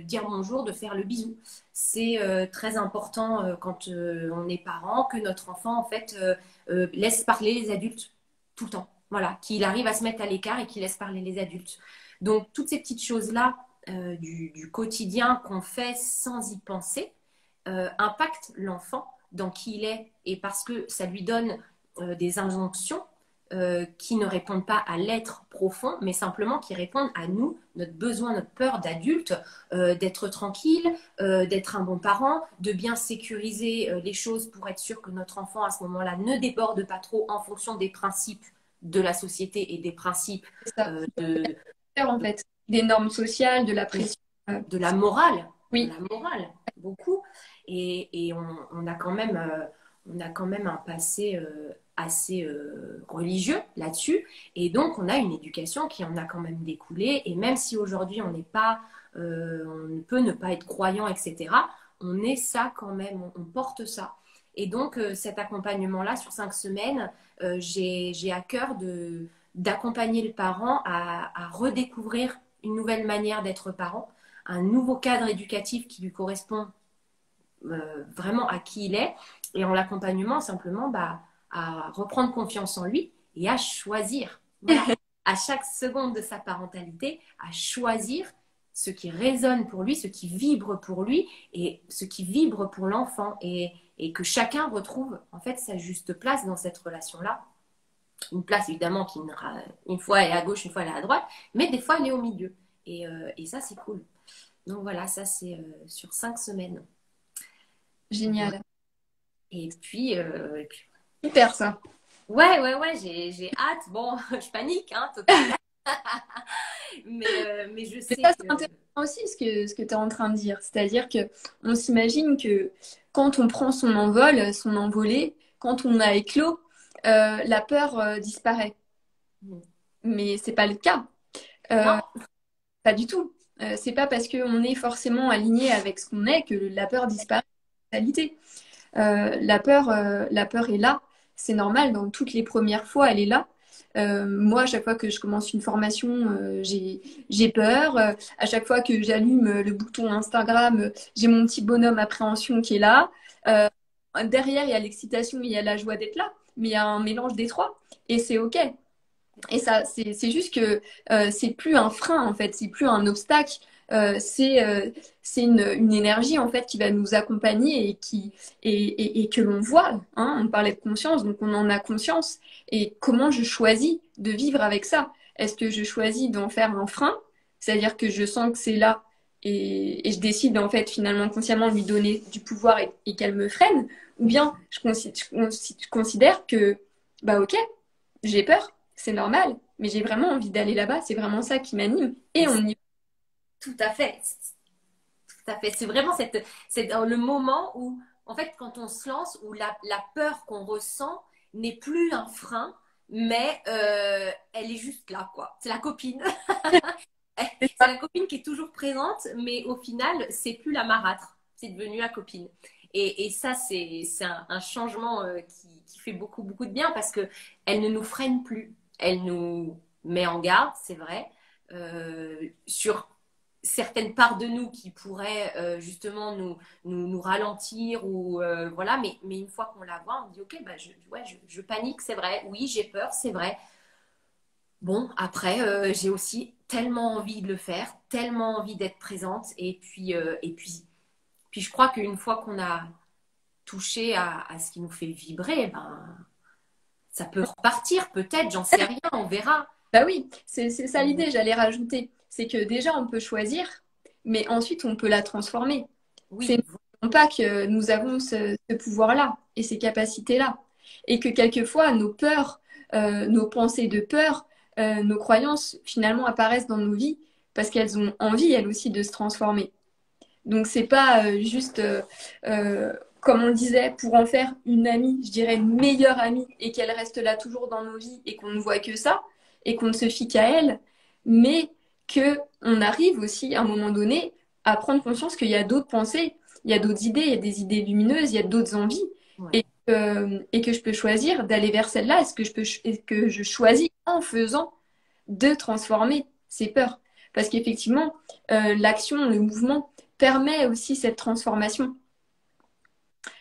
dire bonjour, de faire le bisou. C'est très important quand on est parent que notre enfant en fait laisse parler les adultes tout le temps. Voilà, qu'il arrive à se mettre à l'écart et qu'il laisse parler les adultes. Donc toutes ces petites choses-là du quotidien qu'on fait sans y penser impactent l'enfant dans qui il est et parce que ça lui donne des injonctions qui ne répondent pas à l'être profond, mais simplement qui répondent à nous, notre besoin, notre peur d'adulte, d'être tranquille, d'être un bon parent, de bien sécuriser les choses pour être sûr que notre enfant à ce moment-là ne déborde pas trop en fonction des principes de la société et des principes En fait, des normes sociales, de la pression. De la morale. Oui. De la morale, beaucoup. Et on a quand même un passé assez religieux là-dessus. Et donc, on a une éducation qui en a quand même découlé. Et même si aujourd'hui, on ne peut ne pas être croyant, etc., on est ça quand même, on porte ça. Et donc, cet accompagnement-là, sur 5 semaines, j'ai à cœur d'accompagner le parent à redécouvrir une nouvelle manière d'être parent, un nouveau cadre éducatif qui lui correspond vraiment à qui il est, et en l'accompagnement simplement à reprendre confiance en lui et à choisir, voilà, à chaque seconde de sa parentalité, à choisir ce qui résonne pour lui, ce qui vibre pour lui et ce qui vibre pour l'enfant et que chacun retrouve en fait sa juste place dans cette relation-là. Une place évidemment qui une fois elle est à gauche, une fois elle est à droite, mais des fois elle est au milieu. Et ça, c'est cool. Donc voilà, ça c'est sur 5 semaines. Voilà. Génial. Et puis, Super ça. ouais, j'ai hâte. Bon, je panique, hein, total. Mais je Mais sais ça, que. c'est intéressant aussi ce que tu es en train de dire. C'est-à-dire que on s'imagine que quand on prend son envol, son envolée, quand on a éclos, la peur disparaît. Mais c'est pas le cas. Non, Pas du tout. C'est pas parce qu'on est forcément aligné avec ce qu'on est que la peur disparaît en réalité. La peur est là. C'est normal. Dans toutes les premières fois, elle est là. Moi, à chaque fois que je commence une formation, j'ai peur. À chaque fois que j'allume le bouton Instagram, j'ai mon petit bonhomme appréhension qui est là. Euh, Derrière, il y a l'excitation, il y a la joie d'être là. Mais il y a un mélange des trois. Et c'est OK. Et ça, c'est juste que c'est plus un frein, en fait. C'est plus un obstacle. C'est une énergie, en fait, qui va nous accompagner et que l'on voit. Hein. On parlait de conscience, donc on en a conscience. Et comment je choisis de vivre avec ça? Est-ce que je choisis d'en faire un frein? C'est-à-dire que je sens que c'est là et je décide, en fait, finalement, consciemment, de lui donner du pouvoir et qu'elle me freine? Ou bien je considère que, bah ok, j'ai peur, c'est normal, mais j'ai vraiment envie d'aller là-bas, c'est vraiment ça qui m'anime. Et on y tout à fait. Tout à fait. C'est dans le moment où, en fait, quand on se lance, où la peur qu'on ressent n'est plus un frein, mais elle est juste là, quoi. C'est la copine. C'est la copine qui est toujours présente, mais au final, c'est plus la marâtre. C'est devenu la copine. Et ça, c'est un changement qui fait beaucoup, beaucoup de bien parce que elle ne nous freine plus. Elle nous met en garde, c'est vrai, sur certaines parts de nous qui pourraient justement nous ralentir ou voilà, mais une fois qu'on la voit, on dit ok, bah, ouais, je panique, c'est vrai, oui, j'ai peur, c'est vrai. Bon, après, j'ai aussi tellement envie de le faire, tellement envie d'être présente, et puis je crois qu'une fois qu'on a touché à ce qui nous fait vibrer, ben, ça peut repartir, peut-être, j'en sais rien, on verra. Bah oui, c'est ça l'idée, j'allais rajouter. C'est que déjà, on peut choisir, mais ensuite, on peut la transformer. C'est Oui, non pas que nous avons ce pouvoir-là et ces capacités-là. Et que quelquefois, nos peurs, nos pensées de peur, nos croyances, finalement, apparaissent dans nos vies parce qu'elles ont envie, elles aussi, de se transformer. Donc c'est pas juste, comme on le disait, pour en faire une amie, je dirais une meilleure amie, et qu'elle reste là toujours dans nos vies et qu'on ne voit que ça, et qu'on ne se fie qu'à elle, mais que on arrive aussi à un moment donné à prendre conscience qu'il y a d'autres pensées, il y a d'autres idées, il y a des idées lumineuses, il y a d'autres envies, ouais, et que je peux choisir d'aller vers celle-là, est-ce que je choisis en faisant de transformer ces peurs. Parce qu'effectivement, l'action, le mouvement permet aussi cette transformation.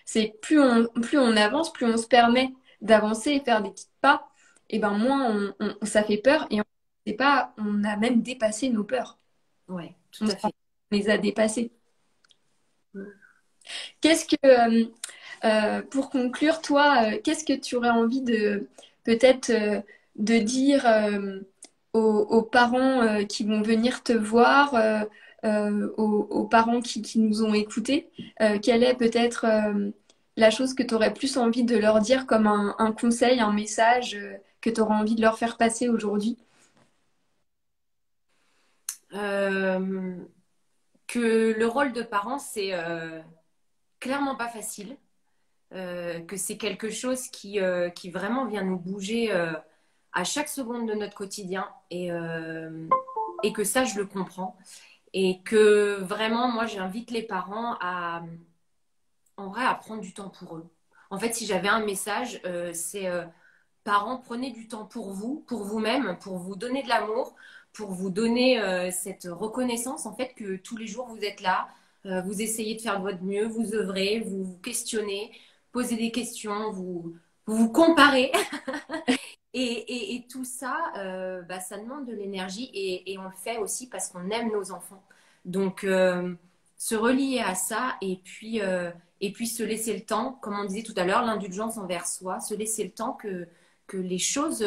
C'est plus on avance, plus on se permet d'avancer et faire des petits pas, et ben moins ça fait peur et on sait pas, on a même dépassé nos peurs. ouais, tout On, à fait. les a dépassées. Qu'est-ce que, pour conclure, toi, qu'est-ce que tu aurais envie de peut-être de dire aux parents qui vont venir te voir, aux parents qui nous ont écoutés? Quelle est peut-être la chose que tu aurais plus envie de leur dire comme un conseil, un message que tu aurais envie de leur faire passer aujourd'hui? Euh, que le rôle de parent, c'est clairement pas facile, que c'est quelque chose qui vraiment vient nous bouger à chaque seconde de notre quotidien et que ça, je le comprends. Et que vraiment, moi, j'invite les parents en vrai, à prendre du temps pour eux. En fait, si j'avais un message, c'est parents, prenez du temps pour vous, pour vous-même, pour vous donner de l'amour, pour vous donner cette reconnaissance, en fait, que tous les jours, vous êtes là, vous essayez de faire de votre mieux, vous œuvrez, vous vous questionnez, posez des questions, vous comparez. Et tout ça, bah, ça demande de l'énergie et on le fait aussi parce qu'on aime nos enfants. Donc, se relier à ça et puis se laisser le temps, comme on disait tout à l'heure, l'indulgence envers soi, se laisser le temps que les choses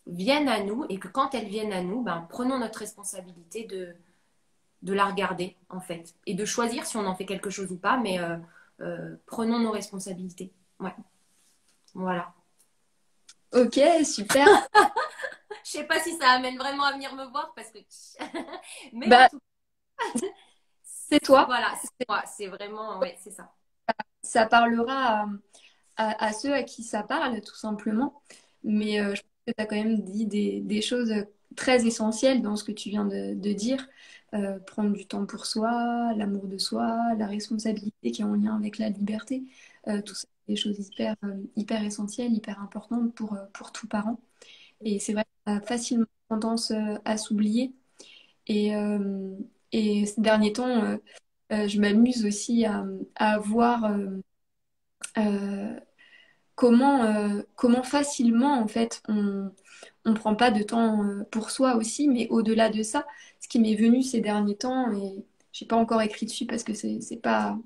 viennent à nous et que quand elles viennent à nous, ben, prenons notre responsabilité de la regarder, en fait, et de choisir si on en fait quelque chose ou pas, mais prenons nos responsabilités. Ouais, voilà. Ok, super. Je sais pas si ça amène vraiment à venir me voir parce que. Mais en Bah, tout c'est toi. voilà, c'est moi, c'est vraiment, ouais, c'est ça. Ça parlera à ceux à qui ça parle, tout simplement. Mm. Mais je pense que tu as quand même dit des choses très essentielles dans ce que tu viens de dire. Prendre du temps pour soi, l'amour de soi, la responsabilité qui est en lien avec la liberté. Tout ça, c'est des choses hyper essentielles, hyper importantes pour tout parent. Et c'est vrai qu'on a facilement tendance à s'oublier. Et, et ces derniers temps, je m'amuse aussi à voir euh, comment facilement en fait on prend pas de temps pour soi aussi, mais au-delà de ça, ce qui m'est venu ces derniers temps, et j'ai pas encore écrit dessus parce que c'est pas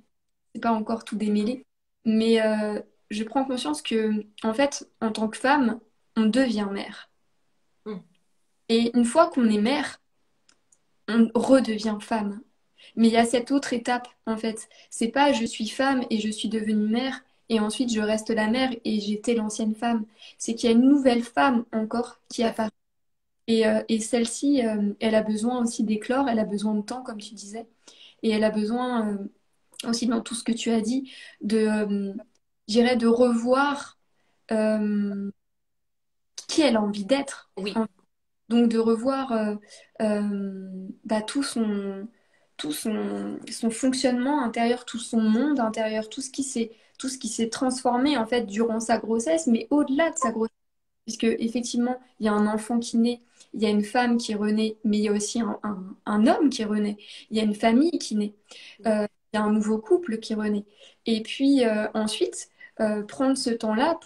encore tout démêlé, mais je prends conscience que en fait en tant que femme, on devient mère. Mm. Et une fois qu'on est mère, on redevient femme. Mais il y a cette autre étape, en fait. C'est pas je suis femme et je suis devenue mère et ensuite je reste la mère et j'étais l'ancienne femme. C'est qu'il y a une nouvelle femme encore qui Tout à fait. apparaît. Et celle-ci, elle a besoin aussi d'éclore, elle a besoin de temps, comme tu disais. Et elle a besoin aussi, dans tout ce que tu as dit, je dirais, de revoir euh, qui elle a envie d'être. Oui, Donc de revoir bah, son fonctionnement intérieur, tout son monde intérieur, tout ce qui s'est transformé en fait durant sa grossesse, mais au-delà de sa grossesse, puisque effectivement il y a un enfant qui naît, il y a une femme qui renaît, mais il y a aussi un homme qui renaît, il y a une famille qui naît, il y a un nouveau couple qui renaît. Et puis ensuite, prendre ce temps-là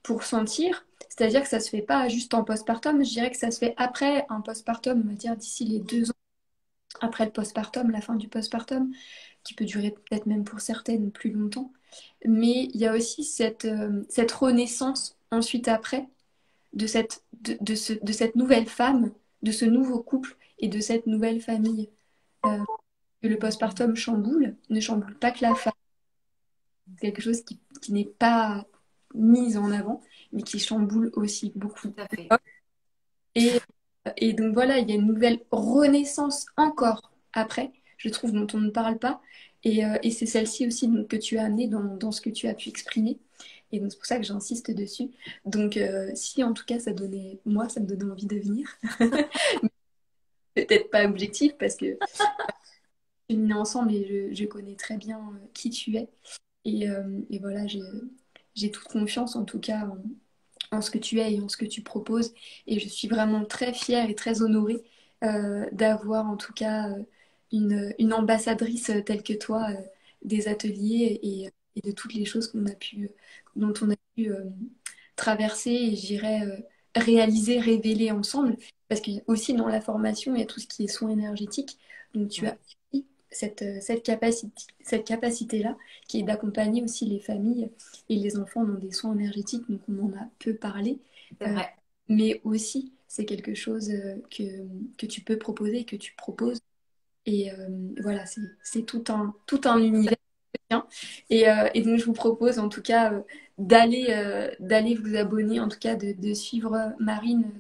pour sentir. C'est-à-dire que ça se fait pas juste en postpartum, je dirais que ça se fait après un postpartum, on va dire d'ici les 2 ans après le postpartum, la fin du postpartum, qui peut durer peut-être même pour certaines plus longtemps. Mais il y a aussi cette renaissance ensuite après de cette nouvelle femme, de ce nouveau couple et de cette nouvelle famille que le postpartum chamboule, ne chamboule pas que la femme, c'est quelque chose qui n'est pas mis en avant, mais qui chamboule aussi tout beaucoup. à fait. Et, et donc voilà, il y a une nouvelle renaissance encore après, je trouve, dont on ne parle pas. Et c'est celle-ci aussi donc, que tu as amenée dans ce que tu as pu exprimer. Et donc c'est pour ça que j'insiste dessus. Donc si en tout cas moi, ça me donnait envie de venir. Peut-être pas objectif parce que on est ensemble et je connais très bien qui tu es. Et voilà, j'ai toute confiance en tout cas en ce que tu es et en ce que tu proposes. Et je suis vraiment très fière et très honorée d'avoir en tout cas une ambassadrice telle que toi des ateliers et de toutes les choses dont on a pu traverser et j'irais réaliser, révéler ensemble. Parce que aussi dans la formation, il y a tout ce qui est soins énergétiques. Donc tu as Ouais, aussi cette capacité-là qui est d'accompagner aussi les familles et les enfants dans des soins énergétiques, donc on en a peu parlé, c'est Euh, vrai. mais aussi c'est quelque chose que tu peux proposer, que tu proposes. Et voilà, c'est tout un univers. Et donc je vous propose en tout cas d'aller vous abonner, en tout cas de suivre Marine.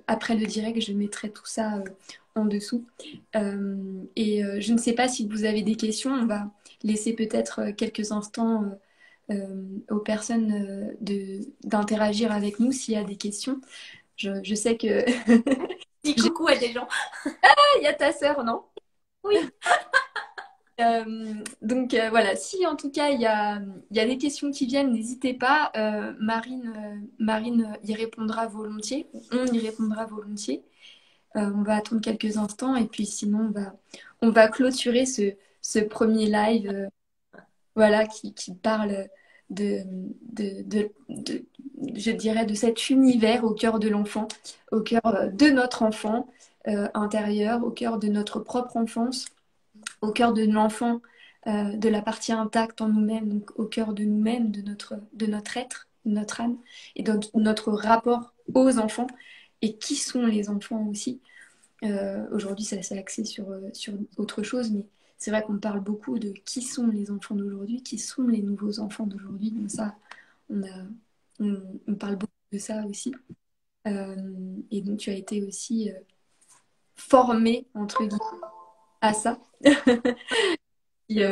Après le direct, je mettrai tout ça en dessous. Je ne sais pas si vous avez des questions, on va laisser peut-être quelques instants aux personnes d'interagir avec nous s'il y a des questions. Je sais que Dis coucou à des gens. il y a ta sœur, non? Oui, Donc voilà, si en tout cas il y a des questions qui viennent, n'hésitez pas. Marine y répondra volontiers. On y répondra volontiers. On va attendre quelques instants et puis sinon on va clôturer ce premier live voilà, qui parle de, de- je dirais, de cet univers au cœur de l'enfant, au cœur de notre enfant intérieur, au cœur de notre propre enfance, au cœur de l'enfant, de la partie intacte en nous-mêmes, donc au cœur de nous-mêmes, de notre être. notre âme et dans notre rapport aux enfants et qui sont les enfants aussi. Aujourd'hui, ça s'est axé sur autre chose, mais c'est vrai qu'on parle beaucoup de qui sont les enfants d'aujourd'hui, qui sont les nouveaux enfants d'aujourd'hui. Donc ça, on, a, on parle beaucoup de ça aussi. Et donc, tu as été aussi formé, entre guillemets, à ça. Et,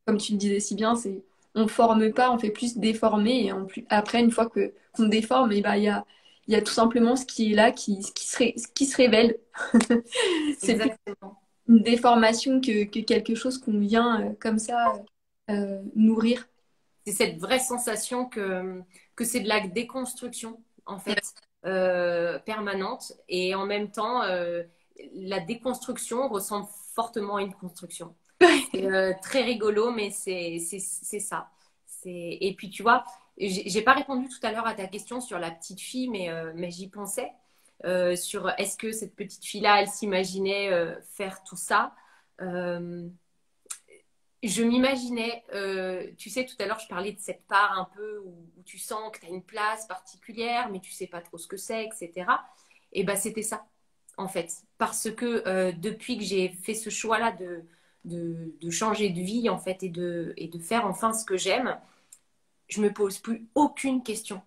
comme tu le disais si bien, c'est on forme pas, on fait plus déformer. Et après, une fois que qu'on déforme, et ben, il y a tout simplement ce qui est là qui se révèle. C'est plus Exactement. une déformation que quelque chose qu'on vient comme ça nourrir. C'est cette vraie sensation que c'est de la déconstruction, en Ouais. fait, permanente. Et en même temps, la déconstruction ressemble fortement à une construction. C'est très rigolo, mais c'est ça. Et puis, tu vois, j'ai pas répondu tout à l'heure à ta question sur la petite fille, mais j'y pensais. Sur est-ce que cette petite fille-là, elle s'imaginait faire tout ça. Je m'imaginais, tu sais, tout à l'heure, je parlais de cette part un peu où tu sens que tu as une place particulière, mais tu sais pas trop ce que c'est, etc. Et ben, c'était ça, en fait. Parce que depuis que j'ai fait ce choix-là de changer de vie, en fait, et de faire enfin ce que j'aime, je me pose plus aucune question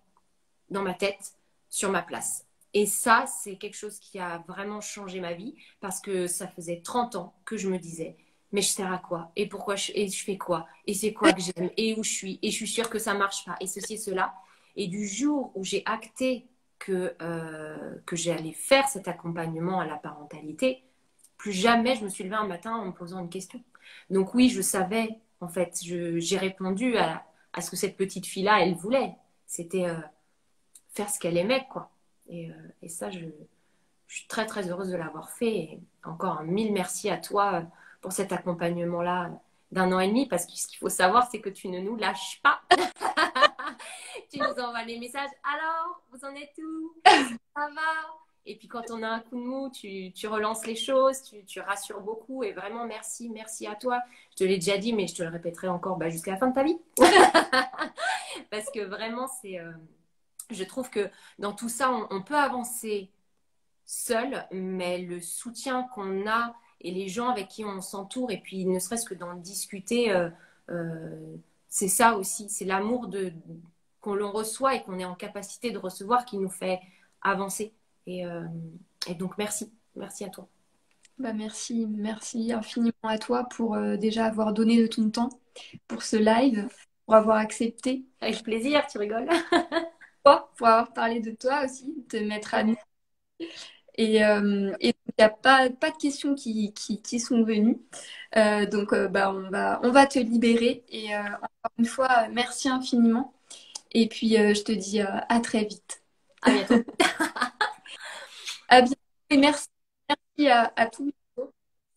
dans ma tête sur ma place. Et ça, c'est quelque chose qui a vraiment changé ma vie parce que ça faisait 30 ans que je me disais, mais je sers à quoi? Et pourquoi et je fais quoi? Et c'est quoi que j'aime? Et où je suis? Et je suis sûre que ça marche pas. Et ceci et cela. Et du jour où j'ai acté que j'allais faire cet accompagnement à la parentalité, plus jamais je me suis levée un matin en me posant une question. Donc oui, je savais, en fait, j'ai répondu à ce que cette petite fille-là, elle voulait. C'était faire ce qu'elle aimait, quoi. Et ça, je suis très, très heureuse de l'avoir fait. Et encore un mille merci à toi pour cet accompagnement-là d'1 an et demi, parce que ce qu'il faut savoir, c'est que tu ne nous lâches pas. Tu nous envoies les messages. Alors, vous en êtes où? Ça va? Et puis quand on a un coup de mou, tu relances les choses, tu rassures beaucoup. Et vraiment, merci, merci à toi. Je te l'ai déjà dit, mais je te le répéterai encore bah, jusqu'à la fin de ta vie. Parce que vraiment, je trouve que dans tout ça, on peut avancer seul, mais le soutien qu'on a et les gens avec qui on s'entoure, et puis ne serait-ce que d'en discuter, c'est ça aussi, c'est l'amour qu'on l'on reçoit et qu'on est en capacité de recevoir qui nous fait avancer. Et donc merci, merci à toi. Bah merci, merci infiniment à toi pour déjà avoir donné de ton temps pour ce live, pour avoir accepté, Avec plaisir, tu rigoles. toi, pour avoir parlé de toi aussi, te mettre à nu. Et il n'y a pas de questions qui sont venues. Donc, bah, on va te libérer. Et encore une fois, merci infiniment. Et puis, je te dis à très vite. À bientôt. À bientôt. Et merci à tous,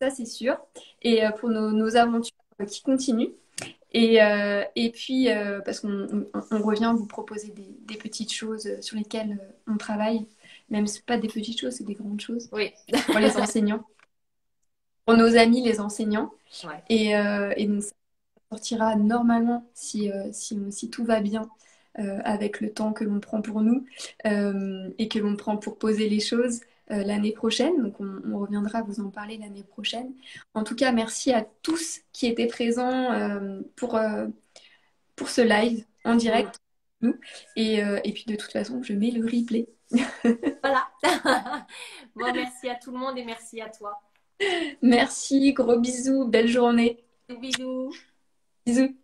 ça c'est sûr. Et pour nos aventures qui continuent. Et puis, parce qu'on revient vous proposer des petites choses sur lesquelles on travaille. Même si c'est pas des petites choses, c'est des grandes choses. Oui. Pour les enseignants, pour nos amis les enseignants. Ouais. Et donc ça sortira normalement si tout va bien avec le temps que l'on prend pour nous et que l'on prend pour poser les choses l'année prochaine. Donc on reviendra vous en parler l'année prochaine. En tout cas, merci à tous qui étaient présents pour ce live en direct. Nous. Et puis de toute façon, je mets le replay. Voilà. Bon, merci à tout le monde et merci à toi. Merci, gros bisous, belle journée. Bisous. Bisous.